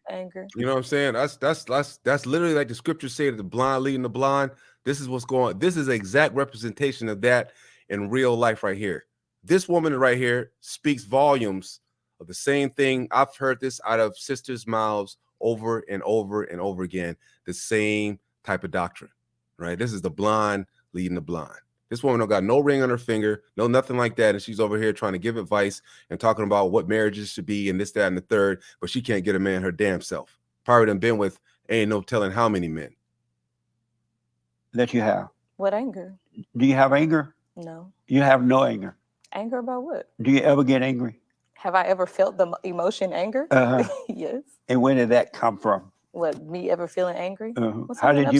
Anger. You know what I'm saying? That's literally like the scriptures say that the blind leading the blind. This is what's going on. This is an exact representation of that in real life right here. This woman right here speaks volumes of the same thing. I've heard this out of sisters' mouths over and over and over again. The same type of doctrine, right? This is the blind leading the blind. This woman don't got no ring on her finger, no nothing like that. And she's over here trying to give advice and talking about what marriages should be and this, that, and the third, but she can't get a man her damn self. Probably done been with ain't no telling how many men. That you have. What anger? Do you have anger? No. You have no anger. Anger about what? Do you ever get angry? Have I ever felt the emotion anger? Yes. And where did that come from? What, me ever feeling angry? How did you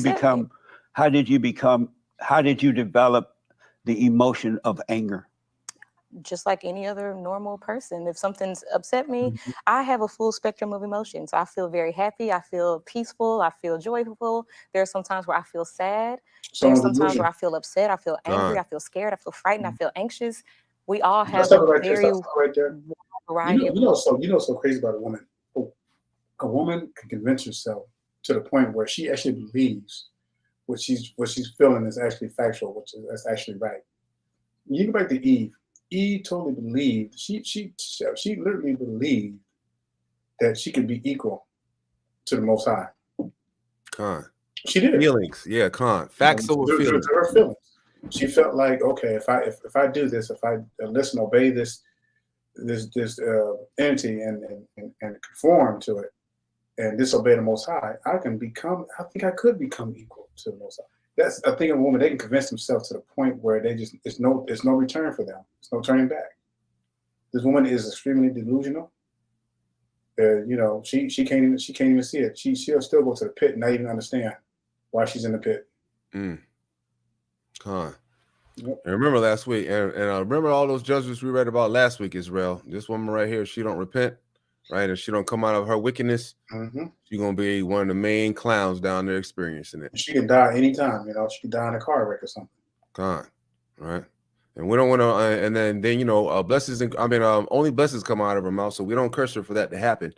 develop the emotion of anger? Just like any other normal person. If something's upset me, I have a full spectrum of emotions. I feel very happy. I feel peaceful. I feel joyful. There are some times where I feel sad. There's some times where I feel upset. I feel angry. I feel scared. I feel frightened. I feel anxious. We all have a very variety. You know, so crazy about a woman. A woman can convince herself to the point where she actually believes what she's feeling is actually factual, that's actually right. You go back to Eve. Eve totally believed. She literally believed that she could be equal to the Most High. Con. She did. Feelings, yeah, con. Facts over feelings. Her feelings. She felt like, okay, if I do this, if I listen, obey this entity and conform to it and disobey the Most High, I think I could become equal to the Most High. That's a thing of a woman. They can convince themselves to the point where it's no return for them. It's no turning back. This woman is extremely delusional. She can't even see it. She'll still go to the pit and not even understand why she's in the pit. Con. Yep. I remember last week, and I remember all those judgments we read about last week, Israel. This woman right here, she don't repent. right? If she don't come out of her wickedness, she's gonna be one of the main clowns down there experiencing it. She can die anytime, you know. She can die in a car wreck or something. God, right? And we don't want to. And then you know, blessings. Only blessings come out of her mouth, so we don't curse her for that to happen.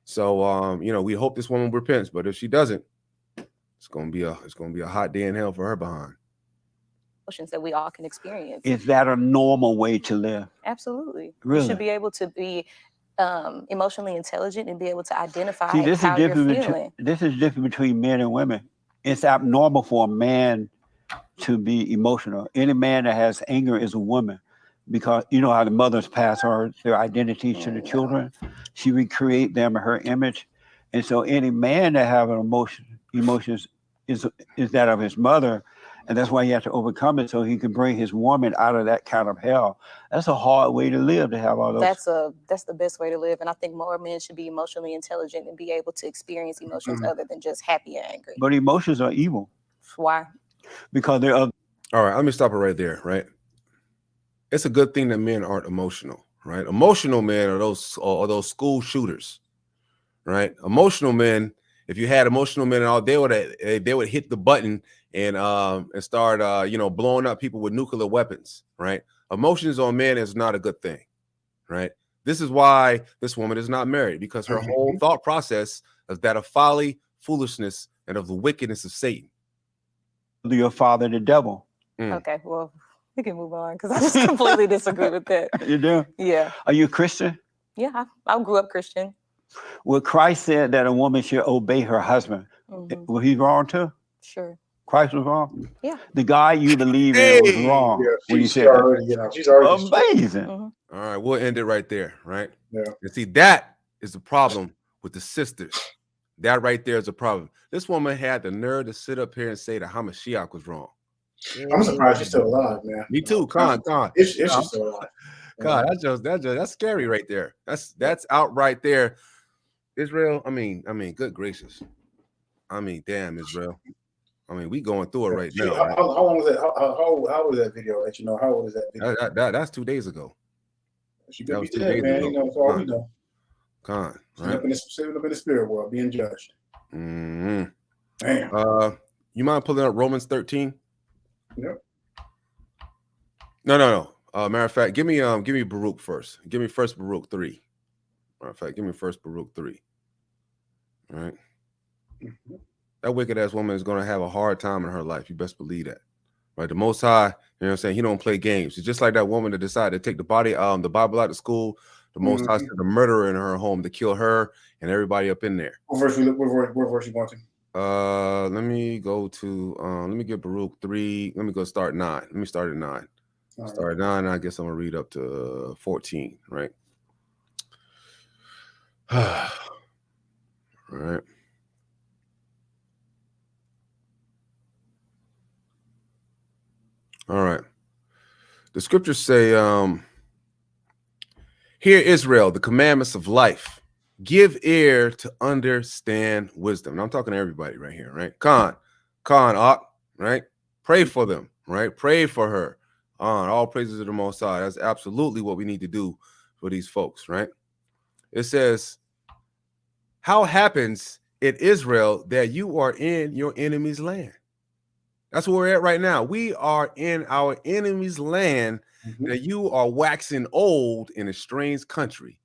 So you know, we hope this woman repents, but if she doesn't, it's gonna be a hot day in hell for her behind. Emotions that we all can experience. Is that a normal way to live? Absolutely. Really? You should be able to be emotionally intelligent and be able to identify See, this how is you're different. feeling. This is different between men and women. It's abnormal for a man to be emotional. Any man that has anger is a woman, because you know how the mothers pass their identities to the children. She recreate them in her image, and so any man that have an emotions is that of his mother, and that's why he has to overcome it so he can bring his woman out of that kind of hell. That's a hard way to live, to have all those. That's the best way to live, and I think more men should be emotionally intelligent and be able to experience emotions other than just happy and angry. But emotions are evil. Why? Because they're all right. Let me stop it right there. Right, it's a good thing that men aren't emotional. Right, emotional men are those school shooters. Right, emotional men. If you had emotional men, they would hit the button and start you know, blowing up people with nuclear weapons. Right, emotions on men is not a good thing. Right, this is why this woman is not married, because her whole thought process is that of folly, foolishness, and of the wickedness of Satan. Your father, the devil. Okay, well, we can move on because I just completely disagree with that. You do? Yeah. Are you a Christian? Yeah, I grew up Christian. Well, Christ said that a woman should obey her husband. Was he wrong too? Sure. Christ was wrong? Yeah. The guy you believe in was wrong. Yeah, when he she's said already, you know, she's already amazing. All right, we'll end it right there, right? Yeah. And see, that is the problem with the sisters. That right there is a problem. This woman had the nerve to sit up here and say that Hamashiach was wrong. I'm surprised she's still alive, man. Me too. Con. If she's still alive. God, that's scary right there. That's out right there. Israel, I mean, good gracious. I mean, damn, Israel. I mean, we going through it right now. Right? How long was that? How was that video? Let you know, how old is that video? That's 2 days ago. She could be dead, man. You know, that's all we know. Con, right? Up in the spirit world, being judged. Damn. You mind pulling up Romans 13? Yep. No. Matter of fact, give me Baruch first. Give me first Baruch 3. Matter of fact, give me first Baruch 3. All right. That wicked ass woman is gonna have a hard time in her life. You best believe that. Right. The Most High, you know what I'm saying? He don't play games. It's just like that woman that decided to take the Bible out of school. The Most High sent a murderer in her home to kill her and everybody up in there. What verse you want to? Let me go to let me get Baruch 3. Let me go start 9. Let me start at 9. Start at 9. I guess I'm gonna read up to 14, right? All right. All right. The scriptures say, hear Israel, the commandments of life. Give ear to understand wisdom. And I'm talking to everybody right here, right? Khan, right? Pray for them, right? Pray for her. All praises to the Most High. That's absolutely what we need to do for these folks, right? It says, how happens it, Israel, that you are in your enemy's land? That's where we're at right now. We are in our enemy's land, that you are waxing old in a strange country,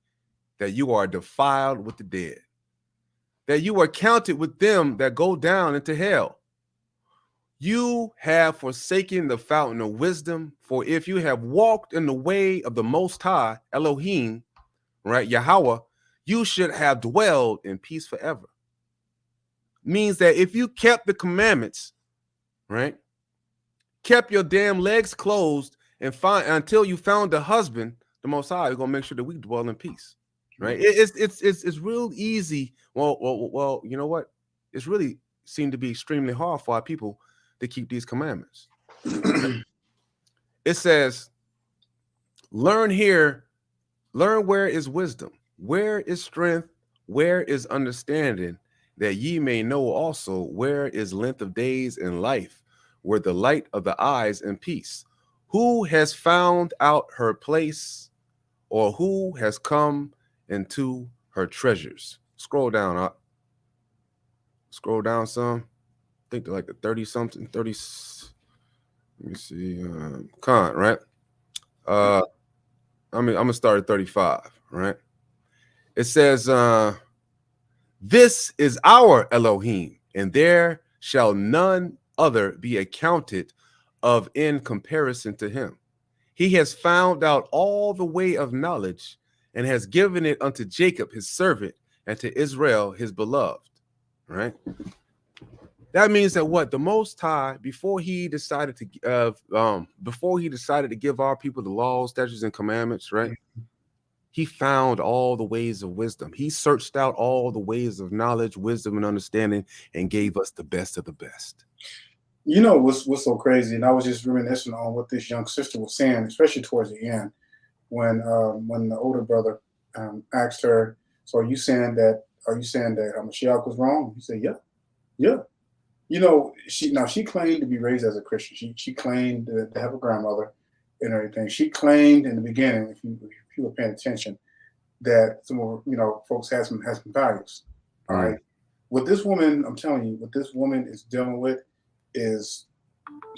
that you are defiled with the dead, that you are counted with them that go down into hell. You have forsaken the fountain of wisdom, for if you have walked in the way of the Most High, Elohim, right, Yahweh, you should have dwelled in peace forever. Means that if you kept the commandments, right, kept your damn legs closed and until you found a husband, the Most High is gonna make sure that we dwell in peace, right? It's real easy. Well, you know what? It's really seemed to be extremely hard for our people to keep these commandments. It says, learn where is wisdom, where is strength, where is understanding, that ye may know also where is length of days and life, where the light of the eyes and peace. Who has found out her place, or who has come into her treasures. Scroll down, scroll down some. I think they're like the 30 something, 30. Let me see. Con, right? I'm gonna start at 35, right? It says, this is our Elohim, and there shall none other be accounted of in comparison to him. He has found out all the way of knowledge and has given it unto Jacob, his servant, and to Israel, his beloved. Right? That means that what the Most High, before he decided to give our people the laws, statutes, and commandments, right? He found all the ways of wisdom. He searched out all the ways of knowledge, wisdom, and understanding, and gave us the best of the best. You know what's so crazy, and I was just reminiscing on what this young sister was saying, especially towards the end, when the older brother asked her, "So are you saying that Mashiach was wrong?" He said, "Yeah." You know, she claimed to be raised as a Christian. She claimed to have a grandmother and everything. She claimed in the beginning, if you were paying attention, that some of folks has some values. All right. What this woman, I'm telling you, what this woman is dealing with is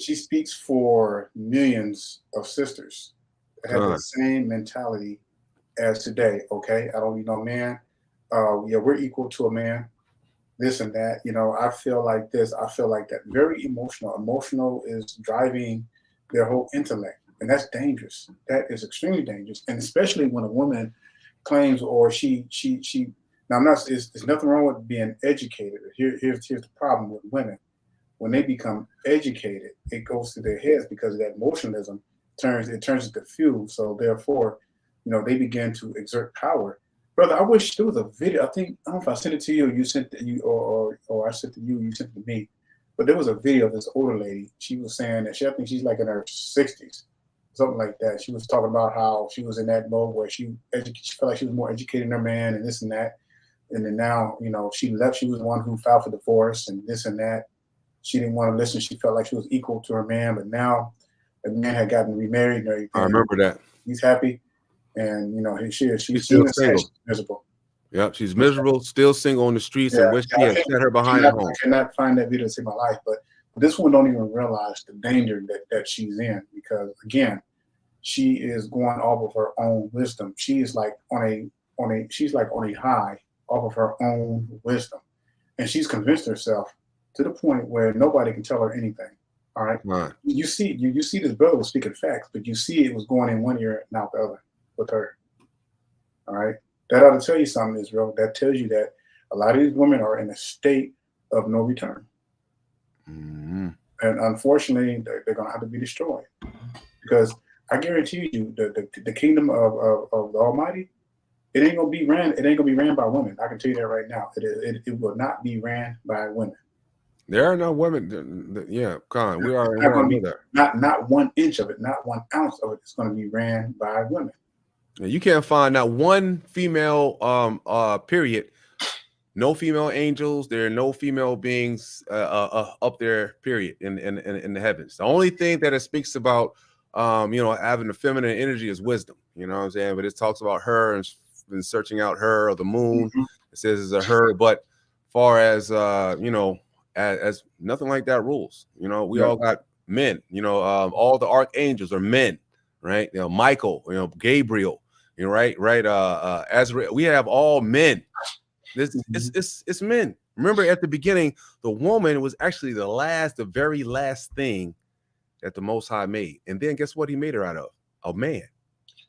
she speaks for millions of sisters that have the same mentality as today. Okay, I don't need no man. Yeah, we're equal to a man. This and that. I feel like this. I feel like that. Very emotional. Emotional is driving their whole intellect. And that's dangerous. That is extremely dangerous. And especially when a woman claims, or she now I'm not, there's nothing wrong with being educated. Here's the problem with women. When they become educated, it goes through their heads because of that emotionalism turns into fuel. So therefore, they begin to exert power. Brother, I wish there was a video. I don't know if I sent it to you, or you sent it to you, or I sent it to you, you sent it to me. But there was a video of this older lady. She was saying that I think she's like in her 60s. Something like that. She was talking about how she was in that mode where she felt like she was more educated than her man and this and that. And then now, she left. She was the one who filed for divorce and this and that. She didn't want to listen. She felt like she was equal to her man. But now the man had gotten remarried and everything. I remember that. He's happy. And, she's still single. She's miserable. Yep, she's miserable, still single on the streets, and wish he had set her behind the home. I cannot find that video to save my life, but this one don't even realize the danger that she's in, because again, she is going off of her own wisdom. She is like on a high off of her own wisdom, and she's convinced herself to the point where nobody can tell her anything. All right, you see this brother was speaking facts, but you see it was going in one ear and out the other with her. All right. That ought to tell you something, Israel. That tells you that a lot of these women are in a state of no return. Mm-hmm. And unfortunately, they're going to have to be destroyed. Because I guarantee you, the kingdom of the Almighty, it ain't going to be ran by women. I can tell you that right now. It will not be ran by women. There are no women. Yeah, Con. We are there. Not 1 inch of it, not 1 ounce of it is going to be ran by women. You can't find not one female period. No female angels. There are no female beings up there, period, in the heavens. The only thing that it speaks about having the feminine energy is wisdom. You know what I'm saying? But it talks about her and searching out her, or the moon. Mm-hmm. It says it's a her, but far as as nothing like that rules. We all got men. All the archangels are men, right? Michael, Gabriel. Right. Azrael, we have all men. It's men. Remember, at the beginning, the woman was actually the very last thing that the Most High made. And then guess what he made her out of? A man.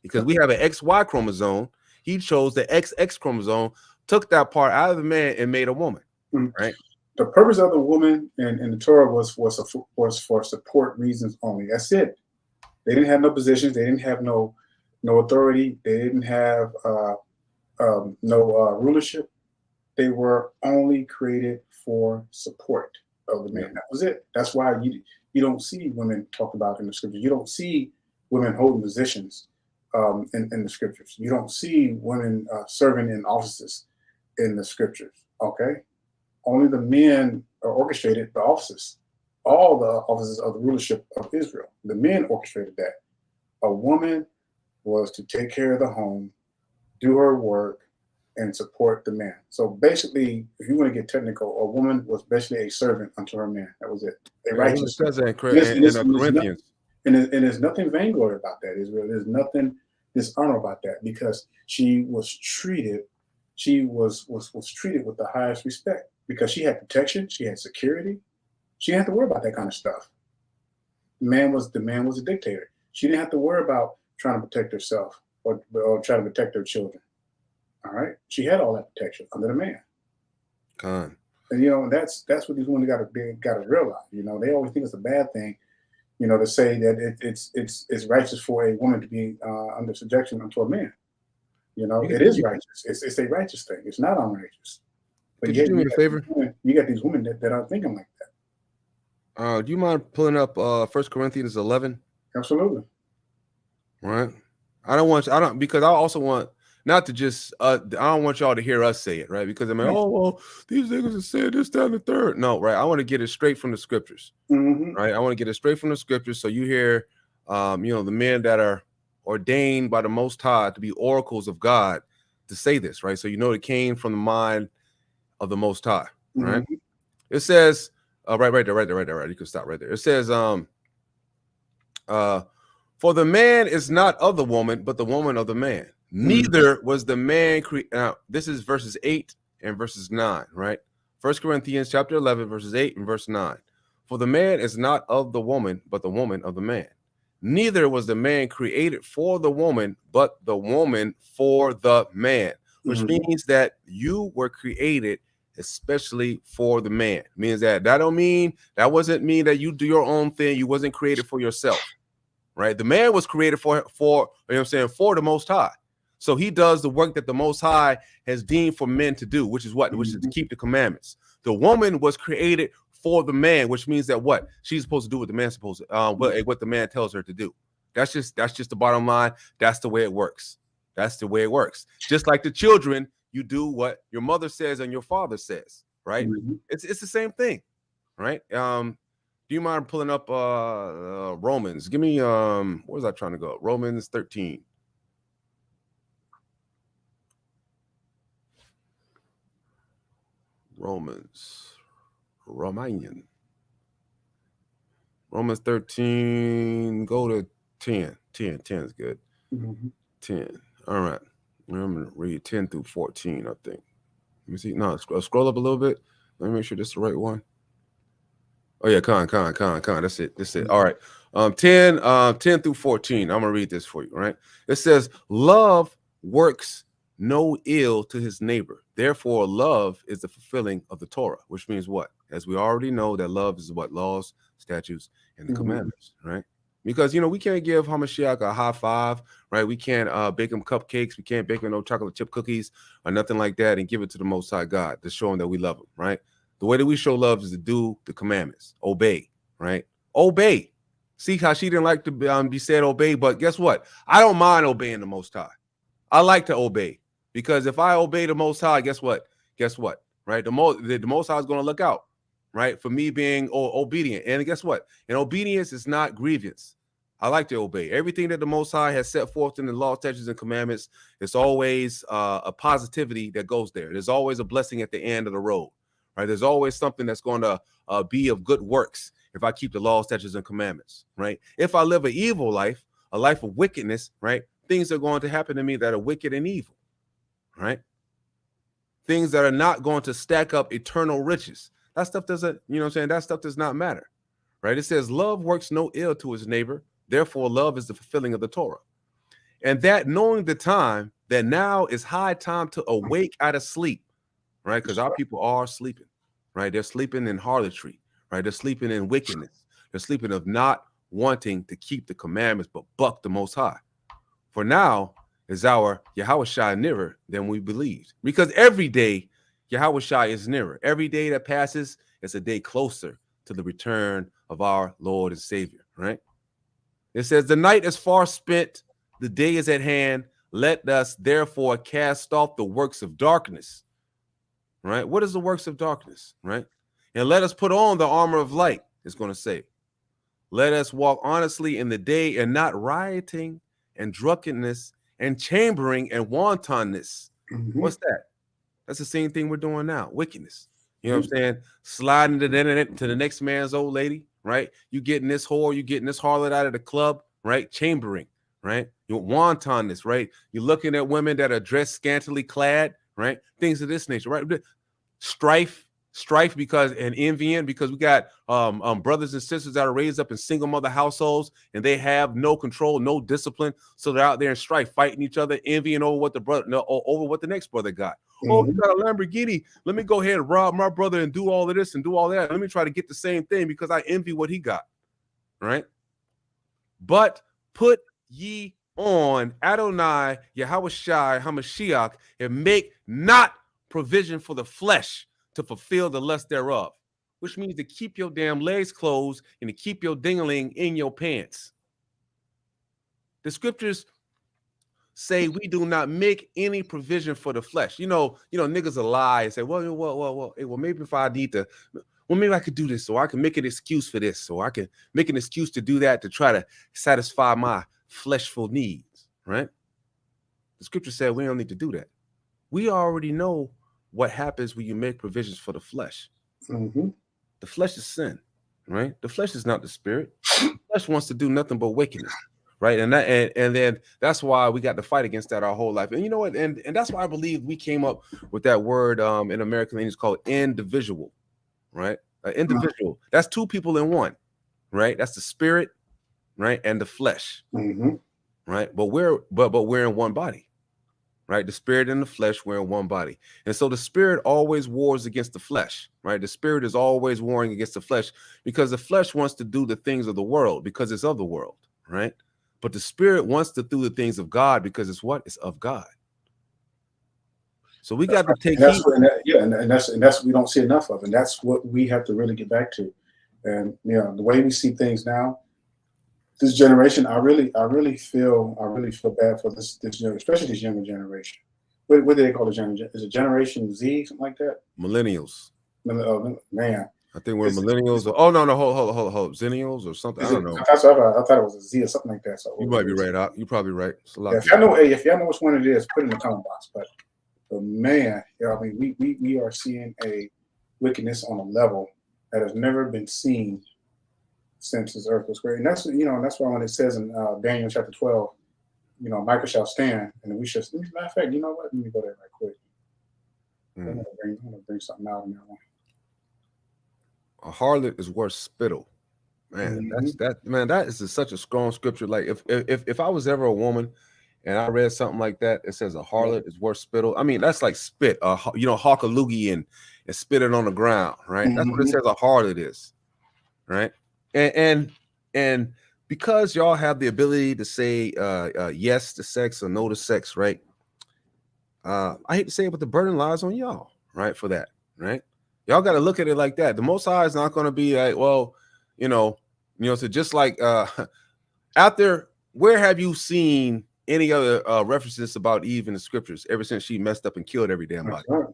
Because we have an XY chromosome. He chose the XX chromosome, took that part out of the man and made a woman. Mm-hmm. Right. The purpose of the woman in the Torah was for support reasons only. That's it. They didn't have no positions. They didn't have no authority. They didn't have no rulership. They were only created for support of the man. That was it. That's why you don't see women talked about in the scriptures. You don't see women holding positions in the scriptures. You don't see women serving in offices in the scriptures. Okay, only the men orchestrated the offices, all the offices of the rulership of Israel. The men orchestrated that. A woman was to take care of the home, do her work, and support the man. So basically, if you want to get technical, a woman was basically a servant unto her man. That was it. A righteous. It says that in Corinthians. Corinthians. And there's nothing vainglory about that, Israel. There's nothing dishonor about that, because she was treated treated with the highest respect, because she had protection, she had security, she didn't have to worry about that kind of stuff. The man was a dictator. She didn't have to worry about trying to protect herself or trying to protect her children. All right, she had all that protection under the man. Con. And you know, that's what these women got to realize. You know, they always think it's a bad thing, you know, to say that it's righteous for a woman to be under subjection unto a man. You know, it is righteous. It's a righteous thing. It's not unrighteous. But could you do me a favor? You got these women that aren't thinking like that. Do you mind pulling up 1 Corinthians 11? Absolutely. Right. Because I also want not to just I don't want y'all to hear us say it, right? Because I mean, oh well, these niggas are saying this, that, and the third. No, right. I want to get it straight from the scriptures. Right. I want to get it straight from the scriptures. So you hear you know, the men that are ordained by the Most High to be oracles of God to say this, right? So you know it came from the mind of the Most High, right? It says, right there. You can stop right there. It says, for the man is not of the woman, but the woman of the man. Neither was the man now, this is verses 8 and verses 9, right? 1 Corinthians chapter 11, verses 8 and verse 9. For the man is not of the woman, but the woman of the man. Neither was the man created for the woman, but the woman for the man, which means that you were created especially for the man. It means that wasn't mean that you do your own thing. You wasn't created for yourself, right? The man was created for you know what I'm saying, for the Most High. So he does the work that the Most High has deemed for men to do, which is what? Which is to keep the commandments. The woman was created for the man, which means that what? She's supposed to do what the man's supposed to, what the man tells her to do. That's just the bottom line. That's the way it works. That's the way it works. Just like the children, you do what your mother says and your father says, right? It's the same thing, right? Do you mind pulling up Romans? Give me where was I trying to go? Romans 13. Romans 13, go to 10 is good. 10. All right, I'm gonna read 10 through 14, I think. Let me see. No, scroll up a little bit. Let me make sure this is the right one. Oh yeah, con. That's it. All right. 10 through 14. I'm gonna read this for you. Right. It says, love works no ill to his neighbor. Therefore, love is the fulfilling of the Torah, which means what? As we already know, that love is what? Laws, statutes, and the commandments, right? Because, you know, we can't give Hamashiach a high five, right? We can't bake him cupcakes. We can't bake him no chocolate chip cookies or nothing like that and give it to the Most High God to show him that we love him, right? The way that we show love is to do the commandments, obey, right? Obey. See how she didn't like to be said obey, but guess what? I don't mind obeying the Most High. I like to obey. Because if I obey the Most High, guess what? Right? The Most High is going to look out, right? For me being obedient. And guess what? And obedience is not grievance. I like to obey. Everything that the Most High has set forth in the law, statutes, and commandments, it's always a positivity that goes there. There's always a blessing at the end of the road, right? There's always something that's going to be of good works if I keep the law, statutes, and commandments, right? If I live an evil life, a life of wickedness, right? Things are going to happen to me that are wicked and evil. Right? Things that are not going to stack up eternal riches. That stuff doesn't, you know what I'm saying? That stuff does not matter. Right? It says love works no ill to his neighbor. Therefore, love is the fulfilling of the Torah. And that knowing the time, that now is high time to awake out of sleep. Right? Because our people are sleeping. Right? They're sleeping in harlotry. Right? They're sleeping in wickedness. They're sleeping of not wanting to keep the commandments, but buck the Most High. For now, is our Yahushua nearer than we believed? Because every day Yahushua is nearer. Every day that passes is a day closer to the return of our Lord and Savior, right? It says, the night is far spent, the day is at hand. Let us therefore cast off the works of darkness, right? What is the works of darkness, right? And let us put on the armor of light, it's going to say. Let us walk honestly in the day and not rioting and drunkenness and chambering and wantonness, What's that? That's the same thing we're doing now. Wickedness. You know what I'm saying? Sliding to the next man's old lady, right? You getting this whore, you getting this harlot out of the club, right? Chambering, right? You wantonness, right? You're looking at women that are dressed scantily clad, right? Things of this nature, right? Strife because and envying because we got brothers and sisters that are raised up in single mother households and they have no control, no discipline, so they're out there in strife, fighting each other, envying over what over what the next brother got. Oh, he got a Lamborghini. Let me go ahead and rob my brother and do all of this and do all that. Let me try to get the same thing because I envy what he got, right? But put ye on Adonai Yahushai Hamashiach and make not provision for the flesh to fulfill the lust thereof, which means to keep your damn legs closed and to keep your dingling in your pants. The scriptures say we do not make any provision for the flesh. You know, niggas will lie and say, well, maybe if I need to, well, maybe I could do this, so I can make an excuse for this, so I can make an excuse to do that to try to satisfy my fleshful needs, right? The scripture said we don't need to do that. We already know what happens when you make provisions for the flesh. The flesh is sin, right? The flesh is not the spirit. The flesh wants to do nothing but wickedness, right? And then that's why we got to fight against that our whole life. And you know what? And that's why I believe we came up with that word in American English called individual, right? Individual. That's two people in one, right? That's the spirit, right, and the flesh, right? But we're in one body. Right, the spirit and the flesh were in one body, and so the spirit always wars against the flesh. Right, the spirit is always warring against the flesh because the flesh wants to do the things of the world because it's of the world. Right, but the spirit wants to do the things of God because it's what? It's of God. So we got to take heed. And that's we don't see enough of, and that's what we have to really get back to. And the way we see things now. This generation, I really feel bad for this especially this younger generation. What do they call the generation? Is it Generation Z, something like that? Millennials. Man, I think we're millennials. Oh no, hold, Zennials or something. I don't know. I thought it was a Z or something like that. So you might be right. You're probably right. It's a lot. If y'all know which one it is, put it in the comment box. But man, I mean, we are seeing a wickedness on a level that has never been seen since this earth was created. And that's why when it says in Daniel chapter 12, Michael shall stand, and we should. Matter of fact, you know what? Let me go there right quick. I'm gonna bring something out in that one. A harlot is worth spittle, man. That is such a strong scripture. Like if I was ever a woman and I read something like that, it says a harlot is worth spittle. I mean, that's like spit, hawk a loogie and spit it on the ground, right? That's what it says a harlot is, right? And because y'all have the ability to say yes to sex or no to sex, right? I hate to say it, but the burden lies on y'all, right? For that, right? Y'all got to look at it like that. The Most High is not going to be like, well, so just like out there, where have you seen any other references about Eve in the scriptures ever since she messed up and killed every damn body? Right.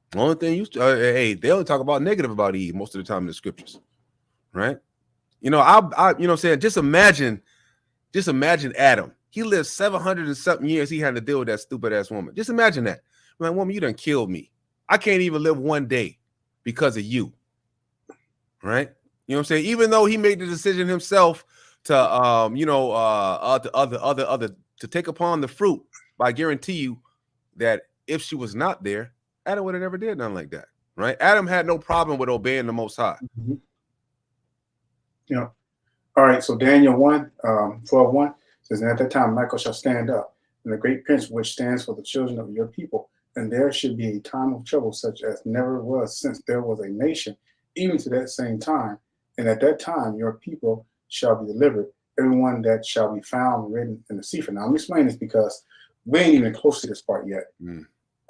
The only thing they only talk about negative about Eve most of the time in the scriptures. Right, I'm saying, just imagine Adam. He lived 700 and something years. He had to deal with that stupid ass woman. Just imagine that. I'm like, woman, you done killed me. I can't even live one day because of you. Right? You know what I'm saying? Even though he made the decision himself to to take upon the fruit, I guarantee you that if she was not there, Adam would have never did nothing like that. Right? Adam had no problem with obeying the Most High. All right, so Daniel 12:1 says, and at that time Michael shall stand up, and the great prince which stands for the children of your people, and there should be a time of trouble such as never was since there was a nation, even to that same time. And at that time your people shall be delivered, everyone that shall be found written in the Sefer. Now I'm explaining this because we ain't even close to this part yet.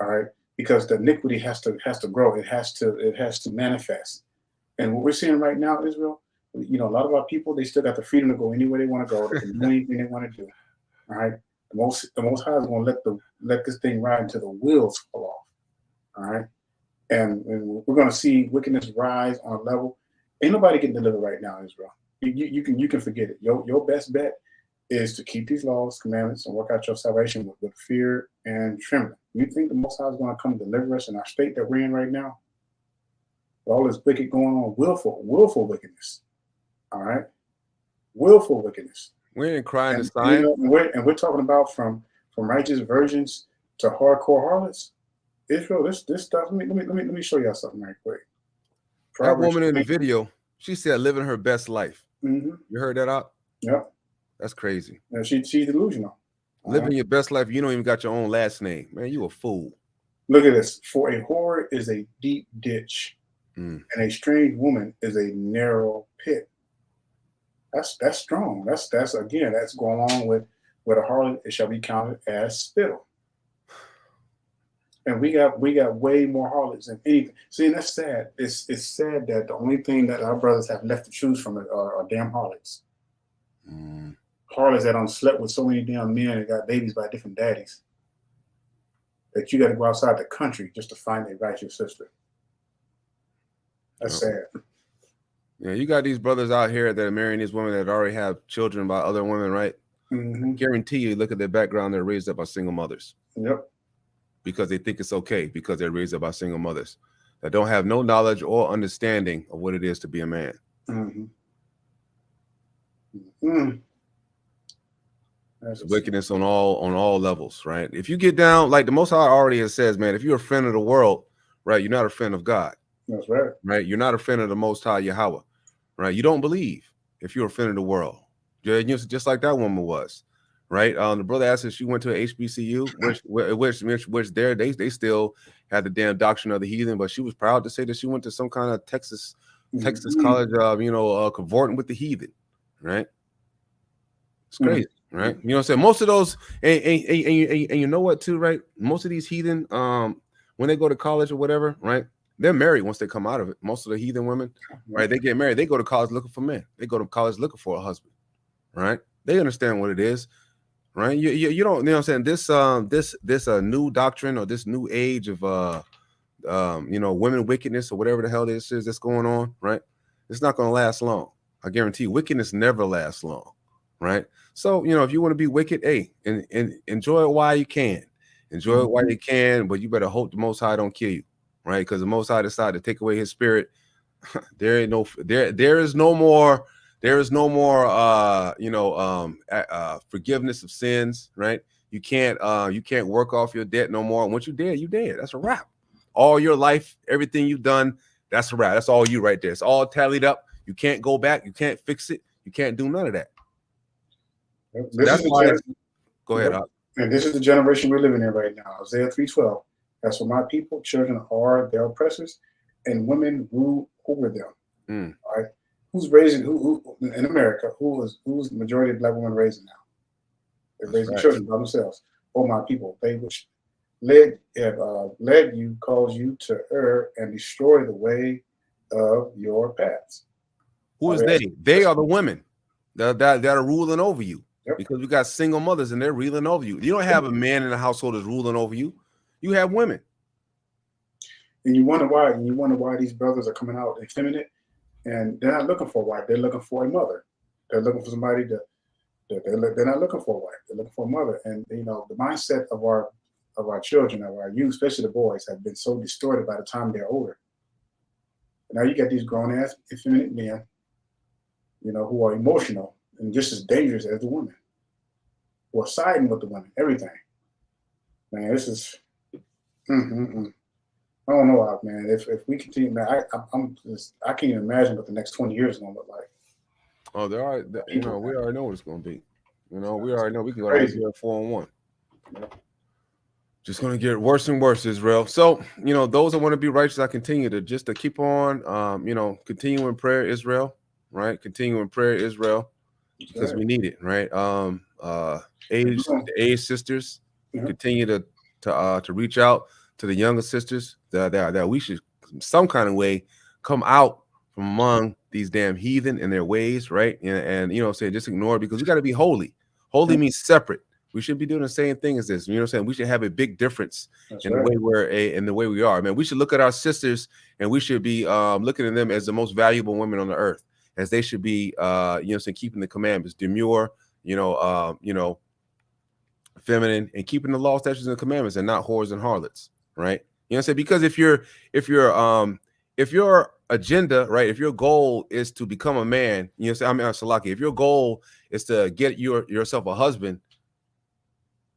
All right, because the iniquity has to grow. It has to manifest. And what we're seeing right now, Israel, a lot of our people, they still got the freedom to go anywhere they want to go. They can do anything they want to do. All right. The most High is going to let this thing ride until the wheels fall off. All right. And we're going to see wickedness rise on a level. Ain't nobody getting delivered right now, Israel. You can forget it. Your best bet is to keep these laws, commandments, and work out your salvation with fear and trembling. You think the Most High is going to come deliver us in our state that we're in right now? With all this wicked going on, willful wickedness. All right, willful wickedness. We ain't crying to And, sign. we're talking about from righteous virgins to hardcore harlots. Israel, this stuff. Let me show y'all something right quick. That woman in the video, she said living her best life. Mm-hmm. You heard that out? Yep. That's crazy. And she's delusional. Living your best life, you don't even got your own last name. Man, you a fool. Look at this. For a whore is a deep ditch, and a strange woman is a narrow pit. That's strong. That's again, that's going along with a harlot, it shall be counted as spittle. And we got way more harlots than anything. See, and that's sad. It's sad that the only thing that our brothers have left to choose from are damn harlots. Harlots that slept with so many damn men and got babies by different daddies. That you got to go outside the country just to find a righteous sister. That's sad. Yeah, you got these brothers out here that are marrying these women that already have children by other women, right? Mm-hmm. Guarantee you, look at their background, they're raised up by single mothers. Yep. Because they think it's okay, because they're raised up by single mothers that don't have no knowledge or understanding of what it is to be a man. Mm-hmm. Mm-hmm. That's wickedness on all levels, right? If you get down, like the Most High already has says, man, if you're a friend of the world, right, you're not a friend of God. That's right. Right? You're not a friend of the Most High Yahweh, right? You don't believe if you're a friend of the world. Just like that woman was, right? The brother asked if she went to a HBCU, which there they still had the damn doctrine of the heathen, but she was proud to say that she went to some kind of Texas college, cavorting with the heathen, right? It's crazy. Right, you know what I'm saying? Most of those, and you know what too, right? Most of these heathen, when they go to college or whatever, right? They're married once they come out of it. Most of the heathen women, right? They get married. They go to college looking for men. They go to college looking for a husband, right? They understand what it is, right? You don't, you know what I'm saying? This new doctrine or this new age of women wickedness or whatever the hell this is that's going on, right? It's not going to last long. I guarantee you, wickedness never lasts long, right? So, if you want to be wicked, hey, and enjoy it while you can. Enjoy it while you can, but you better hope the Most High don't kill you, right? Because the Most High decided to take away his spirit. There is no more forgiveness of sins, right? You can't work off your debt no more. Once you're dead, you dead. That's a wrap. All your life, everything you've done, that's a wrap. That's all you right there. It's all tallied up. You can't go back. You can't fix it. You can't do none of that. That's why. Go ahead. And this is the generation we're living in right now. Isaiah 3:12. As for my people, children are their oppressors, and women rule over them. All right. Who's raising who in America? Who's the majority of black women raising now? They're raising children by themselves. Oh, my people, they which led you, cause you to err and destroy the way of your paths. Who is they? They are the women that are ruling over you. Because we got single mothers and they're ruling over you. You don't have a man in the household that's ruling over you. You have women. And you wonder why. And you wonder why these brothers are coming out effeminate, and they're not looking for a wife. They're looking for a mother. They're looking for somebody they're not looking for a wife. They're looking for a mother. And the mindset of our children, of our youth, especially the boys, have been so distorted by the time they're older. And now you got these grown ass effeminate men, who are emotional and just as dangerous as the women, who are siding with the women, everything. Man, this is, I don't know, man. If we continue, man, I can't even imagine what the next 20 years is gonna look like. Oh, we already know what it's gonna be. We already know we can go to 4-on-1. Just gonna get worse and worse, Israel. So, those that want to be righteous, I continue to keep on, continue in prayer, Israel, right? Continue in prayer, Israel. Because we need it, right? Age sisters continue to reach out to the younger sisters that we should some kind of way come out from among these damn heathen and their ways, right? And just ignore it, because we got to be holy. Holy means separate. We should be doing the same thing as this. You know what I'm saying? We should have a big difference in the way we are. Man, we should look at our sisters and we should be looking at them as the most valuable women on the earth, as they should be, keeping the commandments, demure, feminine, and keeping the law, statutes, and commandments, and not whores and harlots, right? You know what I'm saying? Because if your agenda, right, if your goal is to become a man, you know what I'm saying? Salaki, if your goal is to get yourself a husband,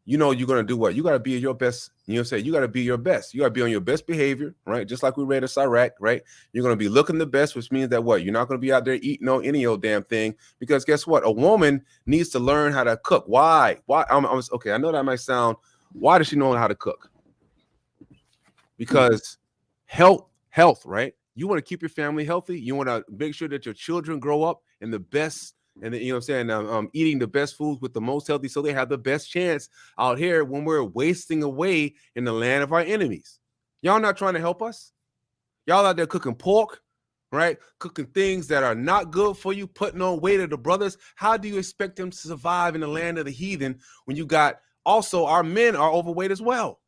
you know you're gonna do what? You gotta be your best, you know what I'm saying? You gotta be your best. You gotta be on your best behavior, right? Just like we read in Sirach, right? You're gonna be looking the best, which means that what? You're not gonna be out there eating any old damn thing, because guess what? A woman needs to learn how to cook. Why? I'm okay. I know that might sound. Why does she know how to cook? Because health, right? You want to keep your family healthy. You want to make sure that your children grow up in the best, and you know what I'm saying, eating the best foods with the most healthy, so they have the best chance out here when we're wasting away in the land of our enemies. Y'all not trying to help us. Y'all out there cooking pork, right? Cooking things that are not good for you, putting on weight of the brothers. How do you expect them to survive in the land of the heathen when you got also our men are overweight as well?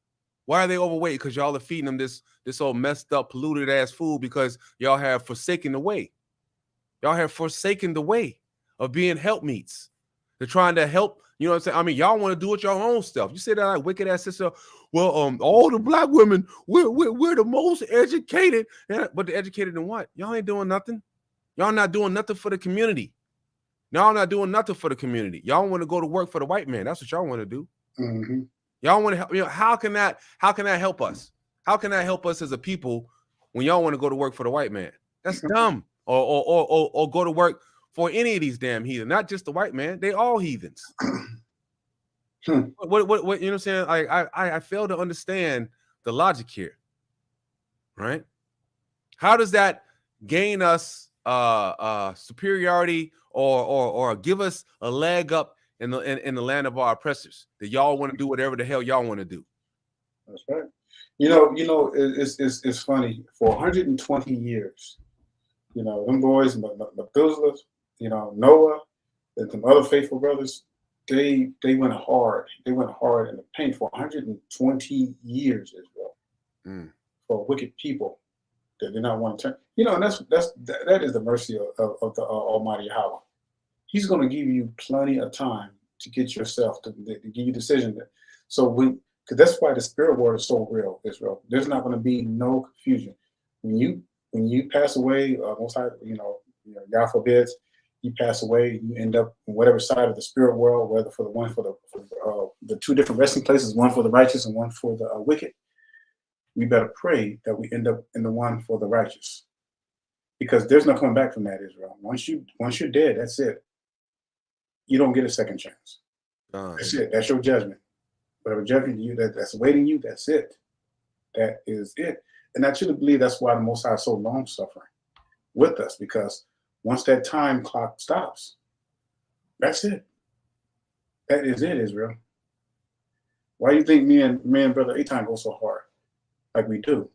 Why are they overweight? Because y'all are feeding them this old messed up, polluted ass food, because y'all have forsaken the way. Y'all have forsaken the way of being helpmeets. They're trying to help, you know what I'm saying? I mean, y'all want to do it your own stuff. You say that like wicked ass sister. Well, all the black women, we're the most educated. But the educated in what? Y'all ain't doing nothing. Y'all not doing nothing for the community. Y'all not doing nothing for the community. Y'all want to go to work for the white man. That's what y'all want to do. Mm-hmm. Y'all want to help, you know, how can that help us? How can that help us as a people when y'all want to go to work for the white man? That's dumb. Or go to work for any of these damn heathens, not just the white man. They all heathens. What you know what I'm saying? I fail to understand the logic here. Right? How does that gain us superiority or give us a leg up in the land of our oppressors, that y'all want to do whatever the hell y'all want to do? That's right. You know, it's funny. For 120 years, you know, them boys, Methuselah, you know, Noah, and some other faithful brothers, they went hard. They went hard in the paint for 120 years as well. For wicked people that did not want to turn. You know, and that is the mercy of the Almighty Yahweh. He's going to give you plenty of time to get yourself to give you decision. So because that's why the spirit world is so real, Israel. There's not going to be no confusion when you pass away. Most high, you know, God forbids, you pass away, you end up in whatever side of the spirit world, whether for the two different resting places, one for the righteous and one for the wicked. We better pray that we end up in the one for the righteous, because there's no coming back from that, Israel. Once you're dead, that's it. You don't get a second chance. That's it. That's your judgment. Whatever judgment that's awaiting you, that's it. That is it. And I truly believe that's why the Most High is so long suffering with us, because once that time clock stops, that's it. That is it, Israel. Why do you think me and Brother Eitan go so hard like we do?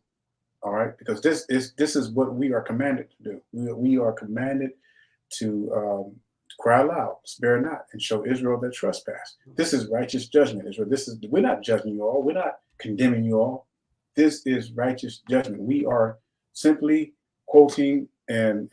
All right, because this is what we are commanded to do. We are commanded to cry loud, spare not, and show Israel their trespass. This is righteous judgment, Israel. We're not judging you all. We're not condemning you all. This is righteous judgment. We are simply quoting and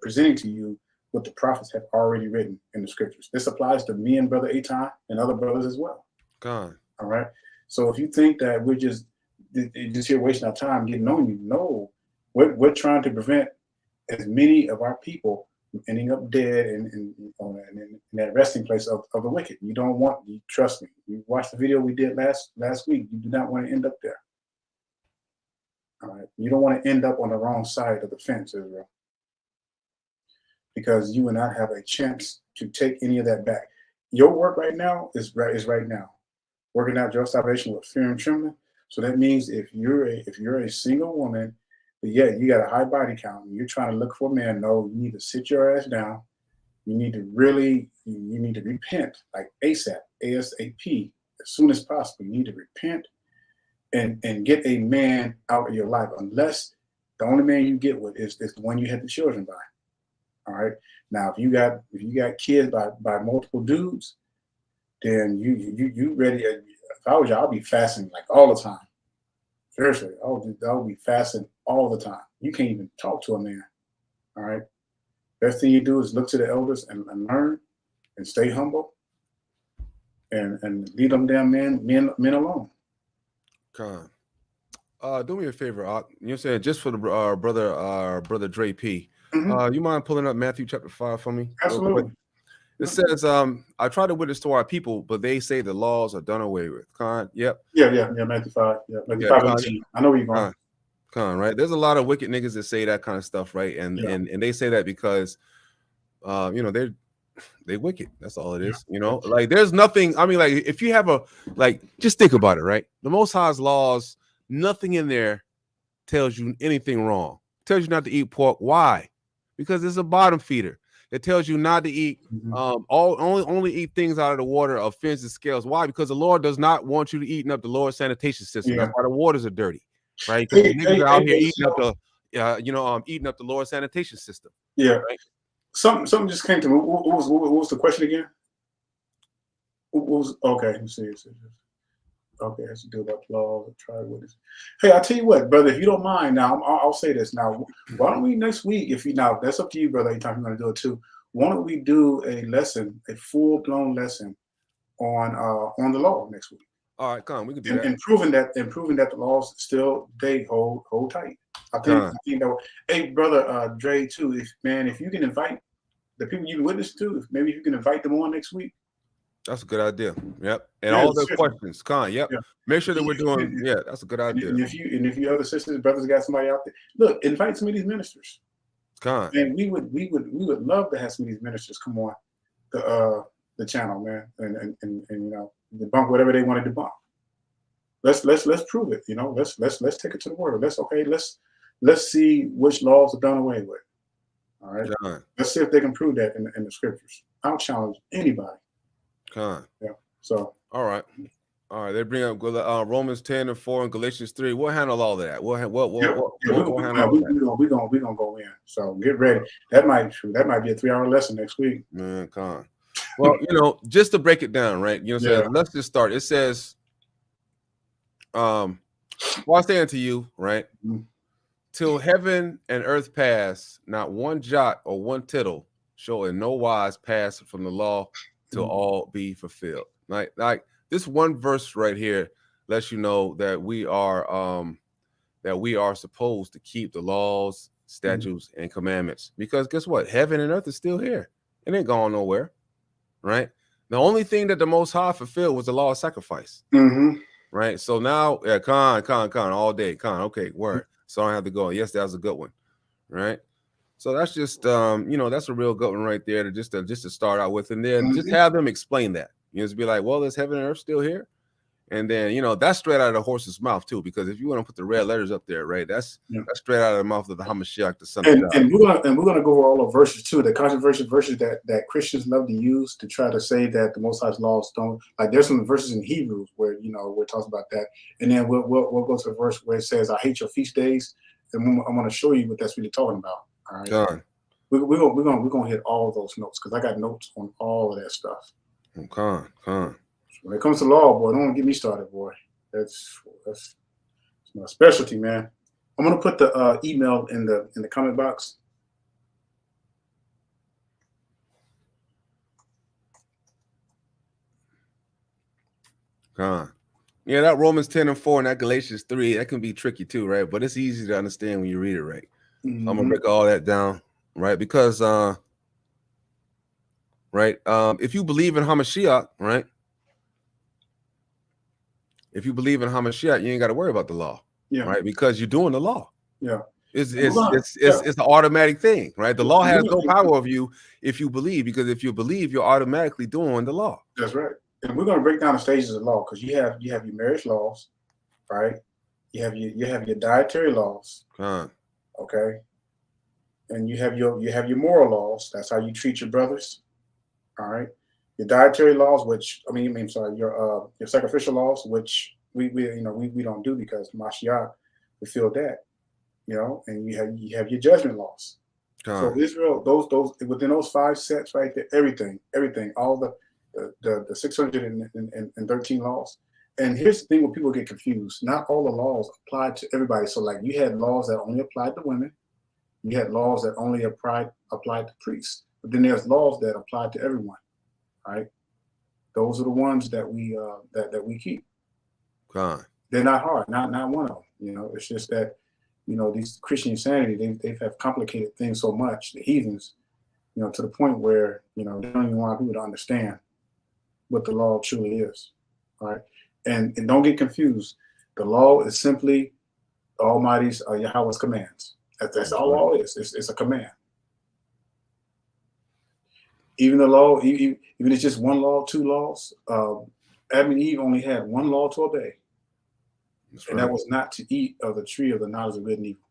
presenting to you what the prophets have already written in the scriptures. This applies to me and Brother Eitan and other brothers as well. God. All right. So if you think that we're just here wasting our time getting on you, no, we're trying to prevent as many of our people ending up dead in that resting place of the wicked. You don't want, trust me. You watched the video we did last week. You do not want to end up there. All right. You don't want to end up on the wrong side of the fence, Israel, because you will not have a chance to take any of that back. Your work right now is right now, working out your salvation with fear and trembling. So that means if you're a single woman, but yet you got a high body count, and you're trying to look for a man, no, you need to sit your ass down. You need to repent like ASAP, as soon as possible. You need to repent and get a man out of your life, unless the only man you get with is the one you had the children by. All right. Now, if you got kids by multiple dudes, then you ready. If I was you, I'll be fasting like all the time. Seriously, I'll be fasting all the time. You can't even talk to a man. All right. Best thing you do is look to the elders and learn and stay humble. and leave them damn men alone. Con. Do me a favor, you know what I'm saying, just for the brother Dre P. You mind pulling up Matthew chapter 5 for me? Absolutely. It says, I try to witness to our people, but they say the laws are done away with. Con, yep. Yeah, Matthew 5. Yeah, Matthew 5:18. I know where you're going. Con, right? There's a lot of wicked niggas that say that kind of stuff, right? And they say that because you know, they wicked. That's all it is. You know, like there's nothing. I mean, like if you have just think about it, right? The Most High's laws, nothing in there tells you anything wrong. Tells you not to eat pork. Why? Because it's a bottom feeder. It tells you not to eat only eat things out of the water of fins and scales. Why? Because the Lord does not want you to eating up the Lord's sanitation system. That's why the waters are dirty, right? Because the niggas are out here eating up the eating up the Lord's sanitation system. Yeah. Right? Something just came to me. What was the question again? Okay? Let's see. Okay, it has to do about the law. Try witness. Hey, I'll tell you what, brother. If you don't mind, now I'll say this. Now, why don't we next week? That's up to you, brother. Anytime you're going to do it too. Why don't we do a lesson, a full-blown lesson on the law next week? All right, come on, we can do that. And proving that the laws still hold tight. I think that. Hey, brother, Dre, too. If you can invite the people you witness to, maybe you can invite them on next week. That's a good idea. Yep. And all the questions. Yep. Yeah. Make sure that we're doing. Yeah, that's a good idea. And if you other sisters, brothers got somebody out there, look, invite some of these ministers. And we would love to have some of these ministers come on the channel, man, and you know, debunk whatever they want to debunk. Let's prove it. You know, let's take it to the word. Let's see which laws are done away with. All right. Let's see if they can prove that in the scriptures. I'll challenge anybody. Yeah. So. All right. They bring up Romans 10:4 and Galatians 3. We'll handle all of that. We'll handle all that. We're gonna go in. So get ready. That might be a 3-hour lesson next week. Man, well, you know, just to break it down, right? You know what I'm saying? Let's just start. It says, well, I say unto you, right? Till heaven and earth pass, not one jot or one tittle shall in no wise pass from the law till all be fulfilled. Like this one verse right here lets you know that we are supposed to keep the laws, statutes, and commandments. Because guess what? Heaven and earth is still here. It ain't going nowhere, right? The only thing that the Most High fulfilled was the law of sacrifice, right? So now, con all day, okay, word. So I don't have to go. Yes, that was a good one, right? So that's just you know, that's a real good one right there to start out with, and then just have them explain that. You know, just be like, well, is heaven and earth still here? And then, you know, that's straight out of the horse's mouth too, because if you want to put the red letters up there, right, that's straight out of the mouth of the Hamashiach, the son of God. And we're gonna go over all the verses too, the controversial verses that Christians love to use to try to say that the Most High's laws don't. Like there's some verses in Hebrews where, you know, we're talking about that, and then we'll go to the verse where it says, "I hate your feast days," and I'm gonna show you what that's really talking about. All right, we're gonna hit all of those notes because I got notes on all of that stuff. When it comes to law, boy, don't get me started, boy. That's my specialty, man. I'm gonna put the email in the comment box. Yeah, that Romans 10:4 and that Galatians 3, that can be tricky too, right? But it's easy to understand when you read it right. So I'm gonna break all that down, right? Because if you believe in Hamashiach, right? If you believe in Hamashiach, you ain't got to worry about the law, right? Because you're doing the law. Yeah, it's an automatic thing, right? The law has no power over you if you believe, because if you believe, you're automatically doing the law. That's right. And we're gonna break down the stages of law because you have your marriage laws, right? You have your dietary laws, okay, and you have your moral laws. That's how you treat your brothers, all right. Your dietary laws, your sacrificial laws, which we don't do because Mashiach fulfilled that, you know, and you have your judgment laws. So Israel, those within those 5 sets right there, everything, all the 613 laws. And here's the thing where people get confused. Not all the laws apply to everybody. So like you had laws that only applied to women. You had laws that only applied to priests. But then there's laws that apply to everyone. Right. those are the ones that we that we keep. Con. They're not hard, not one of them. You know, it's just that, you know, these Christian insanity, they have complicated things so much, the heathens, you know, to the point where, you know, they don't even want people to understand what the law truly is. All right. And don't get confused. The law is simply the Almighty's Yahweh's commands. That's all law is. It's a command. Even the law, even it's just one law, two laws. Adam and Eve only had one law to obey. And that was not to eat of the tree of the knowledge of good and evil.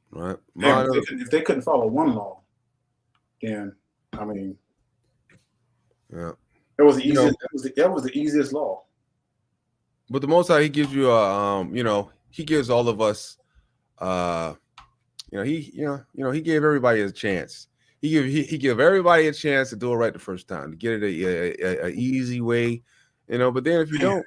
Right. If they couldn't follow one law, then I mean, yeah, that was the easiest. That was the easiest law. But the Most High, He gives you a, you know, He gives all of us, He gave everybody a chance. He give everybody a chance to do it right the first time, to get it a easy way, you know. But then if you don't,